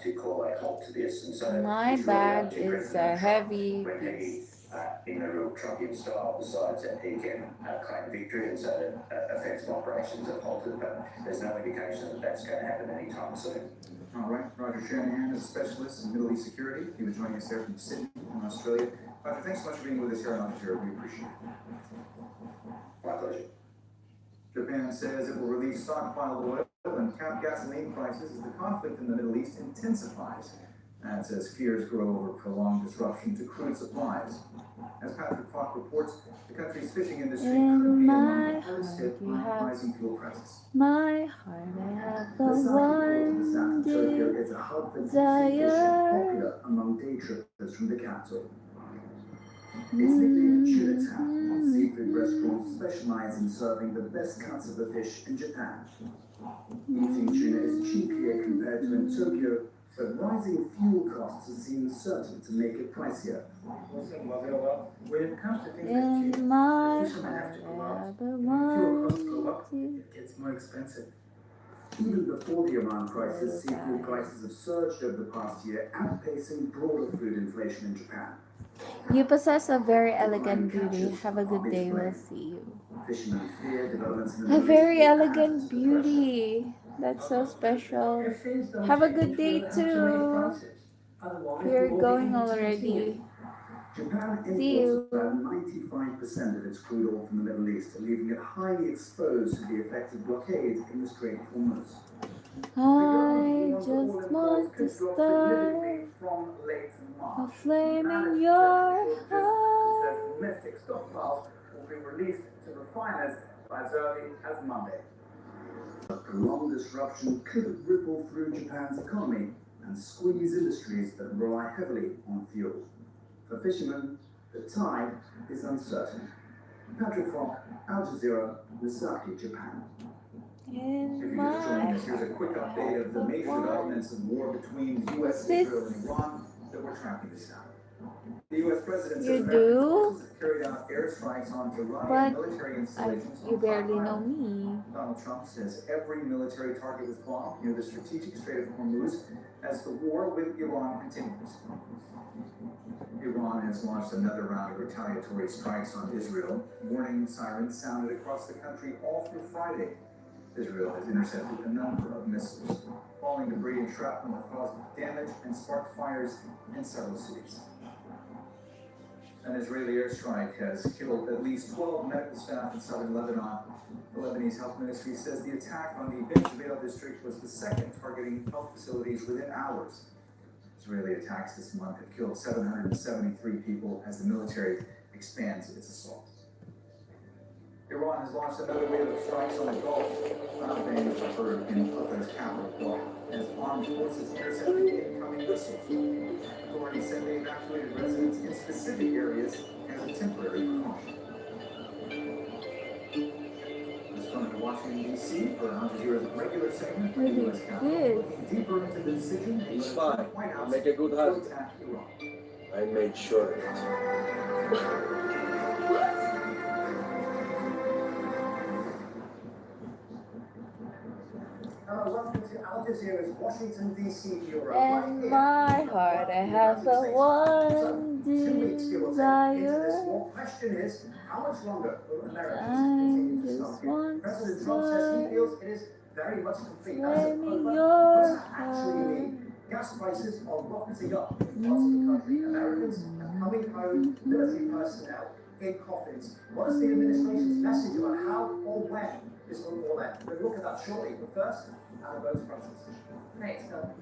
to call a halt to this. And so My it's really bag up to is President Trump heavy when he, piece. in a real Trumpian style, decides that he can claim victory, and so that offensive operations are halted. But there's no indication that that's going to happen anytime soon. All right, Roger Shanahan is a specialist in Middle East security. He was joining us there from Sydney in Australia. Roger, thanks so much for being with us here on Al Jazeera. We appreciate it. My pleasure. Japan says it will release stockpiled oil and cap gasoline prices as the conflict in the Middle East intensifies. And says fears grow over prolonged disruption to crude supplies. As Patrick Falk reports, the country's fishing industry could be among the hardest hit by rising fuel prices. My heart, I have the The one Tokyo is a hub for deep sea desire. fishing, popular among day trippers from the capital. It's nicknamed Tuna Town, and seafood restaurants specialize in serving the best cuts of the fish in Japan. Eating tuna is cheap here compared to in Tokyo, but rising fuel costs seem certain to make it pricier. When it comes to things like In cheese, my fishermen have to go heart, I out. have a When fuel costs go one up, it gets more expensive. Even before the Iran crisis, seafood prices have surged over the past year, outpacing broader food inflation in Japan. You possess a very elegant beauty. Have a good day. We'll see you. Fishermen fear developments in the A Middle very East will add elegant to the pressure. beauty. That's so special. Have a good day too. We're going already. Japan See you. imports about 95% of its crude oil from the Middle East, leaving it highly exposed to the effects of blockades in the Strait of Hormuz. I just want to start From late a March. flame in your heart. Domestic stockpiles will be released to refiners by as early as Monday. A prolonged disruption could ripple through Japan's economy and squeeze industries that rely heavily on fuel. For fishermen, the tide is uncertain. Patrick Falk, Al Jazeera, Misaki, Japan. If In you're just my joining us, here's a quick update of the major developments in war between the U.S., This- Israel, and Iran that we're tracking this time. The U.S. president You says American do? forces have carried out airstrikes on Iranian But military installations. you on barely Hot know Island. me. Donald Trump says every military target was bombed near the strategic Strait of Hormuz as the war with Iran continues. Iran has launched another round of retaliatory strikes on Israel. Warning sirens sounded across the country all through Friday. Israel has intercepted a number of missiles. Falling debris and shrapnel have caused damage and sparked fires in several cities. An Israeli airstrike has killed at least 12 medical staff in southern Lebanon. The Lebanese Health Ministry says the attack on the Ben Jbeil district was the second targeting health facilities within hours. Israeli attacks this month have killed 773 people as the military expands its assault. Iran has launched another wave of strikes on the Gulf. Loud bangs were heard in Qatar's capital as armed forces intercepted incoming missiles. Authorities said they evacuated residents in specific areas as a temporary precaution. Let's come to Washington, D.C. for Al Jazeera's regular segment. What U.S. is Capitol, this? looking deeper into the decision. He's fine. White House Make a good to husband. attack Iran. I made sure of it. Hello, welcome to Al Jazeera's Washington, D.C. Bureau. In my heart, I have the one 2 weeks, give or take, into this desire. war. Question is, how much longer will Americans And continue to just stop it? one President Trump says he desire. feels it is very much complete. That's Flame over. in What your does that actually mean? Gas prices are rocketing up in parts of the country. Americans are coming home, military personnel in coffins. What is the administration's message about how or when this will all end? We'll look at that shortly, but first, Anna Bones Francis. Thanks, Phil.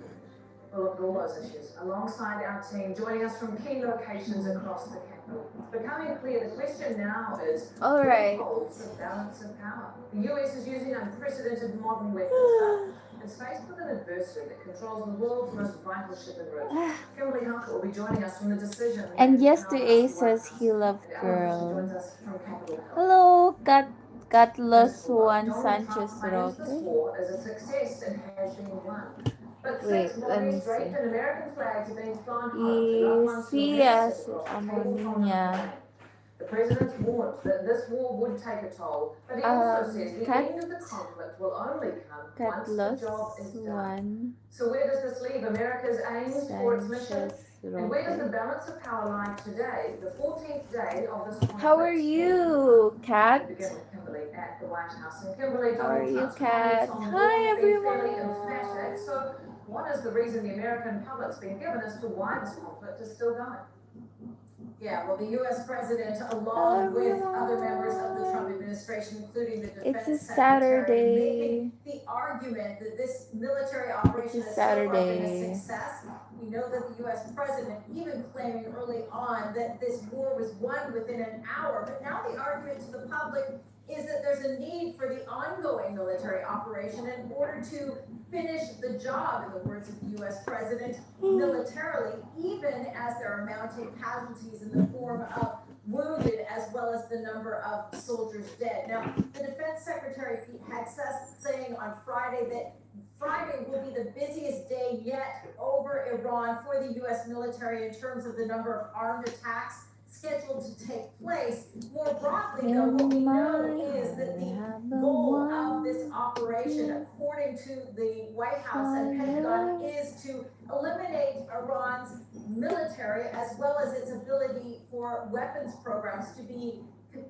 We'll look at all those issues alongside our team, joining us from key locations across the capital. It's becoming clear the question now is All right. who holds the balance of power? The US is using unprecedented modern weapons and is faced with an adversary that controls the world's most vital shipping route. Kimberly Hunter will be joining us from the decision. And yesterday says he loved And Alan girl. joins us from Capitol Hill. Hello, Carlos Juan Donald Sanchez Trump claims this Roque. war as a success and has been won. But Wait, six let me bodies draped see. in American flags have been flown home to Y loved ones who sí, have hace across the amor table from niña. Ukraine. The president warned that this war would take a toll, but he also says the end of the conflict will only come once the Carlos job is done. Juan So where does this leave America's aims for its mission? Sanchez And where does the Roque. balance of power lie today, the 14th day of this conflict? How are you, We Kat? begin with Kimberly at the White House. And Kimberly, How are Donald you, Trump's Kat? comments on the Hi, war have been fairly everyone. emphatic. So what is the reason the American public's been given as to why this conflict is still going? Yeah, well, the U.S. president, Hello, along with other members of the Trump everyone. administration, including the It's a defense secretary, Saturday. making the argument that this military operation It's a has so far been a Saturday. success. We know that the U.S. president even claiming early on that this war was won within an hour. But now the argument to the public is that there's a need for the ongoing military operation in order to finish the job, in the words of the U.S. president, militarily, even as there are mounting casualties in the form of wounded as well as the number of soldiers dead. Now, the defense secretary had saying on Friday that Friday will be the busiest day yet over Iran for the U.S. military in terms of the number of armed attacks scheduled to take place. More broadly, though, what we In know my is that heart, I the have the goal of one this operation, according to the White House and Pentagon, desire. is to eliminate Iran's military as well as its ability for weapons programs to be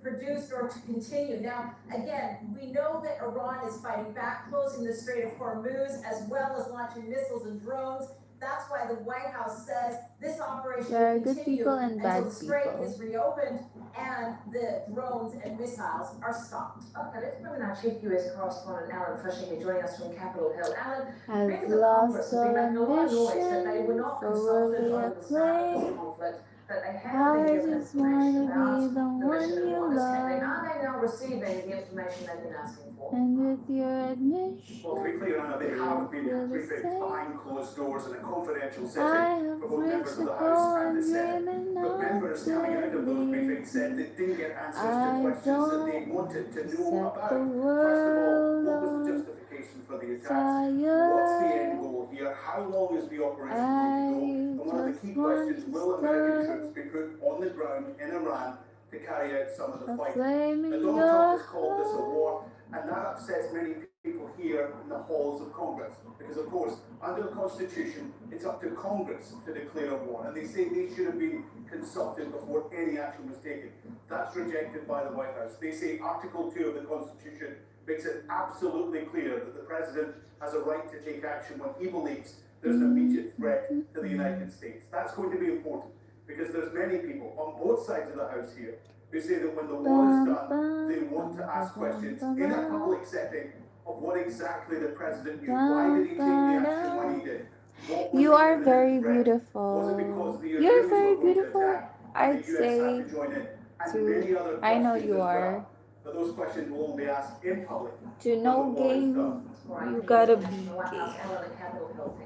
produced or to continue. Now, again, we know that Iran is fighting back, closing the Strait of Hormuz, as well as launching missiles and drones. That's why the White House says this operation There are will good continue people and until bad the strait people. is reopened and the drones and missiles are stopped. Okay, let's bring in our chief US correspondent, Alan Fishing, who's joining us from Capitol Hill. Alan, I've members of Congress lost have been all making a lot of noise that they were ambition not for consulted worldly over the start of this acclaim. conflict, that they haven't I been given just information wanna about be the the one mission and you what is happening. love. Are they now receiving the information they've been asking for? And with your Well, to admission, be clear, Anna, they have been feel the briefed same. behind closed doors in a confidential I setting have for both members reached of the the House goal and I'm the Senate. dreaming But of members coming out of those daily. briefings said they didn't get answers to I questions that they don't wanted to know set the about. First of all, world what was the on justification for the attacks? What's the end fire. goal here? How long is the operation going to go? I And one of the just key want questions, to will American start troops be put on the ground in Iran to carry out some of the a fighting? flame Now, in Donald your Trump has called this a heart. war, and that upsets many people here in the halls of Congress. Because, of course, under the Constitution, it's up to Congress to declare a war. And they say they should have been consulted before any action was taken. That's rejected by the White House. They say Article 2 of the Constitution makes it absolutely clear that the President has a right to take action when he believes there's an immediate threat to the United States. That's going to be important. because there's many people on both sides of the house here who say that when the war is done, they want to ask questions in a public setting of what exactly the president knew. Why did he take the action when he did? What was You the are imminent very threat? Was it beautiful. because the You're Israelis very were going to beautiful. attack and I'd the US had say to join in? And to, many other I know questions you as are. well. But those questions will only be asked in public. To no game, you gotta be The White House gay. held on the Capitol Hill.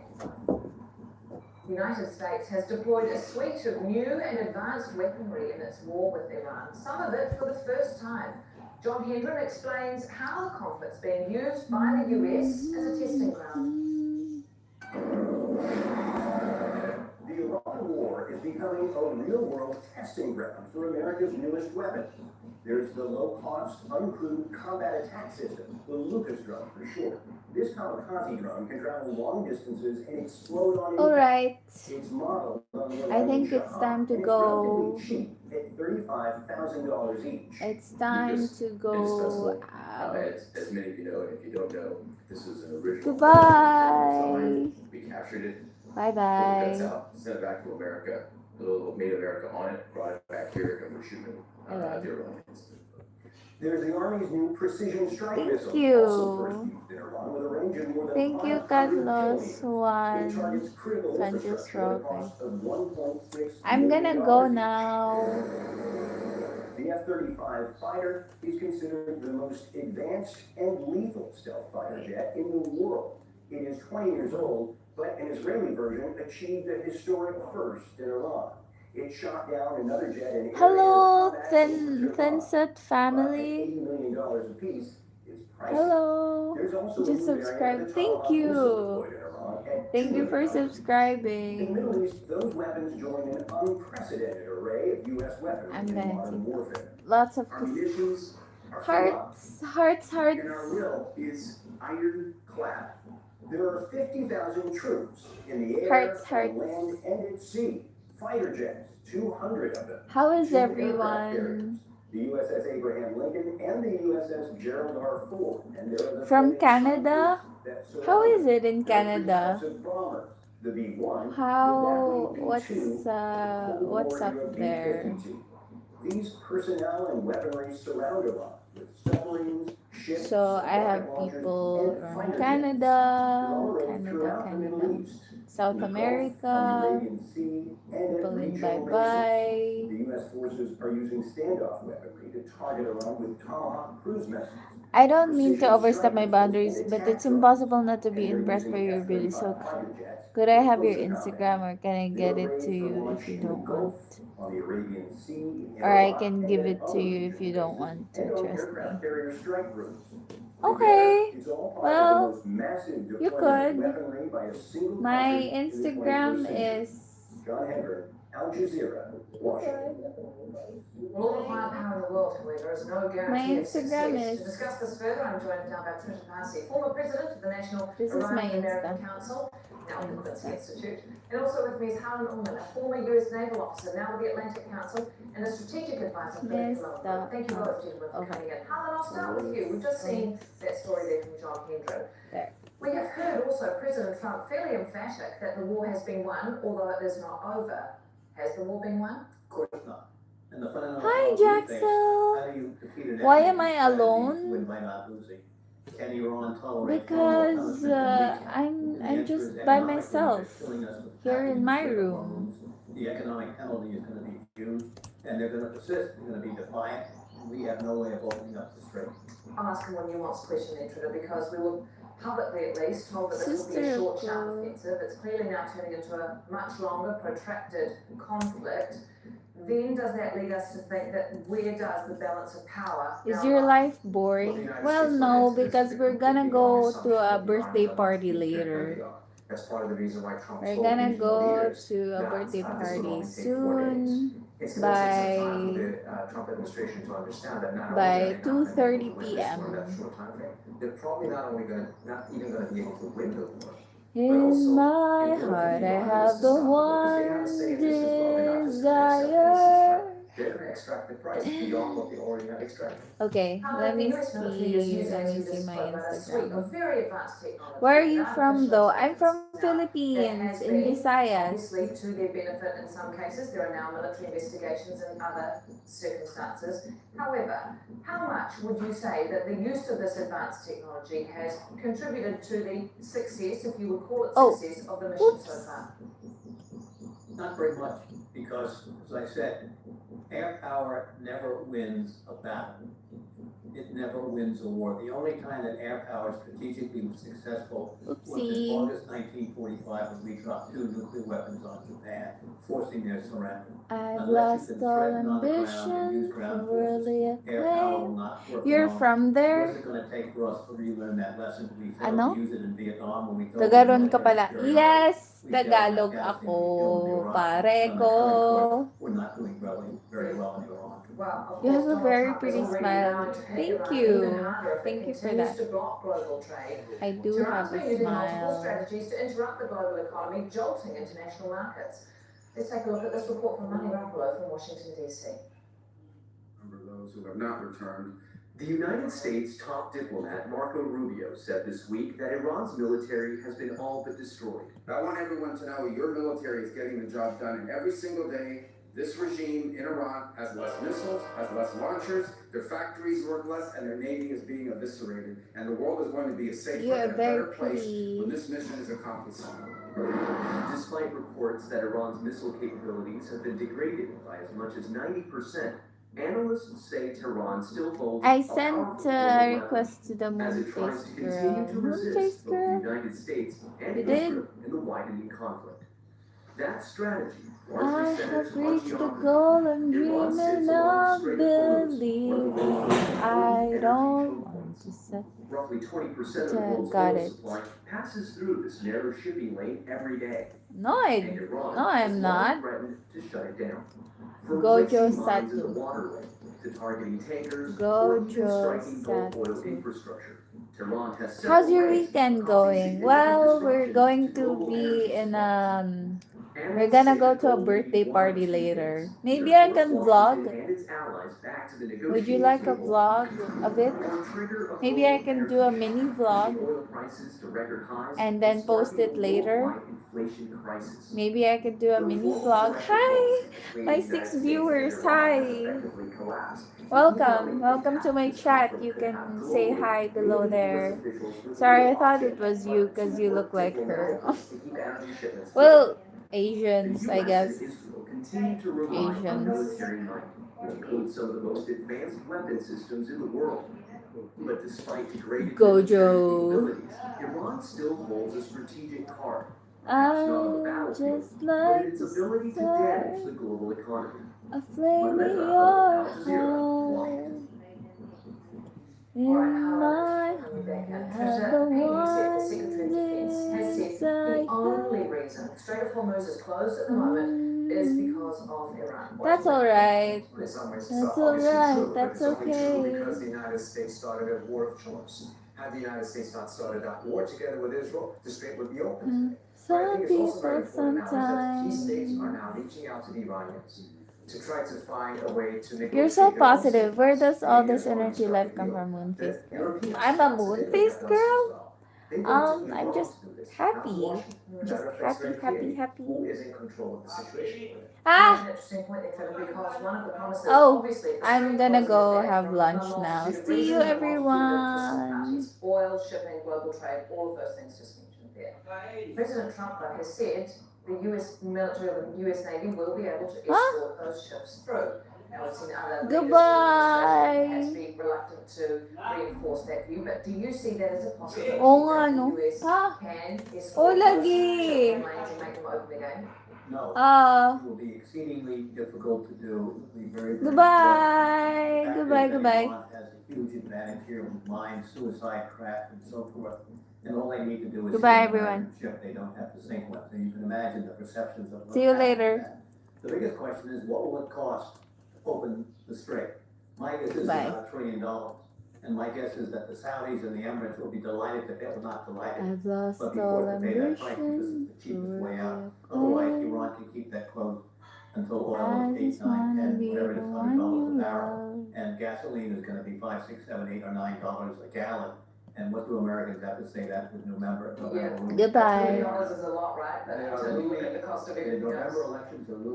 The United States has deployed a suite of new and advanced weaponry in its war with Iran, some of it for the first time. John Hendren explains how the conflict's being used by the US as a testing ground. The Iran war is becoming a real-world testing ground for America's newest weapon. There's the low-cost, uncrewed combat attack system, the Lucas drone for short. This kamikaze drone can travel long distances and explode on impact. Alright, It's modeled on the I think it's time to go. cheap at $35,000 each. It's time to go out. As many of you know, and if you don't know, this was an original. Goodbye. We captured it, Bye pulled the guts bye. out, sent it back to America, put a little Made America on it, brought it back here, and we're shooting at the Iranians. There's the Army's new precision strike Thank missile, you. also first used in Iran with a range of more than Thank you, 500 Carlos kilometers. It Juan targets critical Sanchez infrastructure at a Roque. cost of $1.6 I'm gonna billion go each. now. The F-35 fighter is considered the most advanced and lethal stealth fighter jet in the world. It is 20 years old, but an Israeli version achieved a historic first in Iran. It shot down another jet in Hello, Thenset family. $80 million apiece. It's pricey. Hello. There's also Just a new variant of subscribe. the Thank Tomahawk missile you. deployed in Iran at Thank you for $2 million. In the subscribing. Middle East, those weapons join an unprecedented array of U.S. weapons I'm in gonna modern keep warfare. lots of Our munitions are hearts, hearts, hearts. and our will is ironclad. There are 50,000 troops in the air, Hearts, on land, and at sea. Fighter jets, 200 of them. How is 2 aircraft carriers, everyone? the USS Abraham Lincoln and the USS Gerald R. Ford. And there are the From French Canada? that surround How is it in There are 3 Canada? types of bombers. The B-1, How, the Bradley B-2, what's Cold up War era there? B-52. These personnel and weaponry surround Iran with submarines, ships, So I have rocket launchers, people and from fighter Canada, jets. They're already throughout the Middle Canada, East. South in the Gulf, on the America, Arabian Sea, and people at in regional Bye bases. Bye. The U.S. forces are using standoff weaponry to target Iran with Tomahawk cruise missiles. I don't mean to overstep my boundaries, but it's impossible not to be impressed by your beauty. So, could I have your Instagram, or can I get it to you if you don't want? On the Arabian Sea, Or I can give it to you if you don't want to, and on trust aircraft me. carrier strike groups. Okay, Together, it's all part well, of the most massive you deployment of could. weaponry by a single My country in the Instagram 21st century. is John Hendren, Al Jazeera, Washington. All the firepower in the world, however, is no guarantee of Instagram success. is- To discuss this further, I'm joined now by Trisha Parsi, former president of the National This is my Iranian-American Insta. Council, now with the Quincy Institute. And also with me is Helen Ullman, a former US Naval officer, now with the Atlantic Council, and a strategic advisor for the Mr. Colombo. Thank you both, gentlemen, for Okay. coming in. Helen, I'll start with you. We've just seen that story there from John Hendren. There. We have heard also President Trump fairly emphatic that the war has been won, although it is not over. Has the war been won? Of course not. And the fundamental Hi, problem we face, Jaxel. how do you defeat an Why enemy am I strategy alone? when by not losing? Can Iran tolerate Because I'm just by myself here in my room. The economic penalty is going to be huge, and they're going to persist. They're going to be defiant. We have no way of opening up the strait. I'll ask a more nuanced question then, Trina, because we were publicly at least told that this will be a Sister short, sharp Cool. offensive. It's clearly now turning into a much longer, protracted conflict. Then does that lead us to think that where does the balance of power Is now your lie? life boring? Well, no, because we're gonna go to a birthday party later. That's part of the reason why Trump We're told gonna regional go leaders to a that, birthday this will party only take 4 days. soon It's going to take some time by for the Trump administration to understand that not by only are they not gonna be able to 2:30 win this war in p.m. that short time frame, they're probably not even going to be able to win the war. In my heart, I have the one desire. extract the price beyond what they already have extracted. Okay, let The me US military is see. using Let me to see this my moment a suite Instagram. of very advanced technology. Where are you and from artificial though? I'm from intelligence. Now, Philippines, there has in been, Visayas. obviously, to their benefit in some cases, there are now military investigations in other circumstances. However, how much would you say that the use of this advanced technology has contributed to the success, if you would call it Oh, success, of the mission so oops. far? Not very much, because, as I said, air power never wins a battle. It never wins a war. The only time that air power strategically was successful was in Oopsie. August 1945, when we dropped 2 nuclear weapons on Japan, forcing their surrender. I've Unless lost you can all threaten on the ground and ambition use for ground worldly forces, air power will acclaim. not work You're alone. from What's there? it gonna take for us to relearn that lesson? We failed Ano? to use it in Vietnam when we told Tagaron ka military pala. superiority. Yes, We failed in Tagalog Afghanistan, ako. we killed in Iraq. Pare On ko. the current course, we're not doing very well in Iran. Well, of You have course, a Donald very Trump is pretty already smile. vowing to hit Thank Iran you. even harder if Thank it you for continues that. to block global trade. I do Tehran's have a been using multiple smile. strategies to interrupt the global economy, jolting international markets. Let's take a look at this report from Mani Rapolo from Washington, D.C. Number of those who have not returned. The United States top diplomat Marco Rubio said this week that Iran's military has been all but destroyed. I want everyone to know your military is getting the job done, and every single day, this regime in Iran has less missiles, has less launchers, their factories work less, and their navy is being eviscerated. And the world is going to be a safer You are and a better very place pretty. when this mission is accomplished. Despite reports that Iran's missile capabilities have been degraded by as much as 90%, analysts say Tehran still holds I a sent powerful a global request to the weapon as moon it tries face to continue girl. to Moon resist face both the girl? United States and You did? Israel in the widening conflict. That strategy I largely centers have on reached the geography. goal I'm Iran dreaming sits along the of, Strait of Hormuz, one of the believing. world's I energy don't choke want points. to say. Roughly 20% of the world's Got oil it. supply passes through this narrow shipping lane every day. No, And Iran no, has I'm long not. threatened to shut it down. From Gojo placing mines in the Satu. waterway to targeting tankers or Gojo even striking Gulf oil Satu. infrastructure. Tehran has several How's your ways weekend of causing going? significant Well, we're disruption going to to global be energy in supply. we're Analysts gonna say go the to a goal will be birthday one of party two later. things. Maybe Either I can force vlog. Washington and its allies back to the Would you negotiating like a table, vlog of it? or trigger a Maybe I global can do a energy mini shock, vlog pushing oil prices to record highs and then and post sparking it a later. worldwide inflation crisis. Maybe I could do a The mini formal vlog. selective Hi, diplomacy between my the 6 United States and viewers. Iran has Hi. effectively collapsed. The Welcome. economic Welcome to impact my this chat. conflict You could have can say globally hi below leaving US there. officials with Sorry, I little thought option it was but you to because you work look like her. diplomatically to keep energy shipments flowing. Well, The Asians, I US guess. and Israel continue to rely on Asians. military might, which includes some of the most advanced weapon systems in the world. But despite degraded military Gojo. capabilities, Iran still holds a strategic card, perhaps not on the I'm battlefield, just but like in its the ability to star, damage the global economy. a flame in Manresa your Al Jazeera, heart. Washington. All right, In my Harlan, welcome you back. heart, you There's have a the Peggy said the one Secretary of Defense has said the desire. only reason the Strait of Hormuz is closed at the moment is because of Iran. That's alright. In some ways, That's it's obviously alright. true, but That's it's only true okay. because the United States started a war of choice. Had the United States not started that war together with Israel, the strait would be open. But I Some think it's also very people important now is that key sometimes. states are now reaching out to the Iranians to try to find a way to negotiate. You're so their own positive. Where safeguards. does all Maybe this as one energy life constructive come deal. from, Moonface The girl? Europeans, I'm a France, and Italy Moonface have done so girl. as well. They want I'm Iran just to do this, not happy. Washington. Just That reflects happy, very happy, clearly happy. who is in control of the situation. Ah! An interesting point there, Trevor, because one of the promises, Oh, obviously, if the I'm strait gonna closes go at have from lunch a now. multitude of See you, reasons, a multitude of interesting everyone. parties, oil, shipping, global trade, all of those things just mentioned there. President Trump, though, has said the US military or the US Navy will be able to escort those ships through. Now, we've seen other leaders Goodbye. perhaps be reluctant to reinforce that view, but do you see that as a possibility Oo nga, that no? the US Ha? can Oh, escort those lagi. shipping lanes and make them open again? No, Ah. it will be exceedingly difficult to do. It will be very, very Goodbye. difficult. Goodbye, goodbye. Iran has a huge advantage here with mines, suicide craft, and so forth. And all they need to do is Goodbye, sink an everyone. American ship. They don't have to sink one. So you can imagine the perceptions of what's See you happening later. to that. The biggest question is, what will it cost to open the strait? My guess is Bye. about $1 trillion. And my guess is that the Saudis and the Emirates will be delighted that they're not delighted. I've lost But be all forced to pay that price because ambition it's the cheapest for way out. a Otherwise, plan. Iran can keep that closed until oil I is eight, just nine, wanna ten, be whatever it the is, one $100 you a barrel. love. And gasoline is gonna be $5, $6, $7, $8, or $9 a gallon. And what do Americans have to say that with November? Yeah. looming? Goodbye. $20 is a lot, right? But They are until you look looming. at the cost of The everything November else. elections are looming.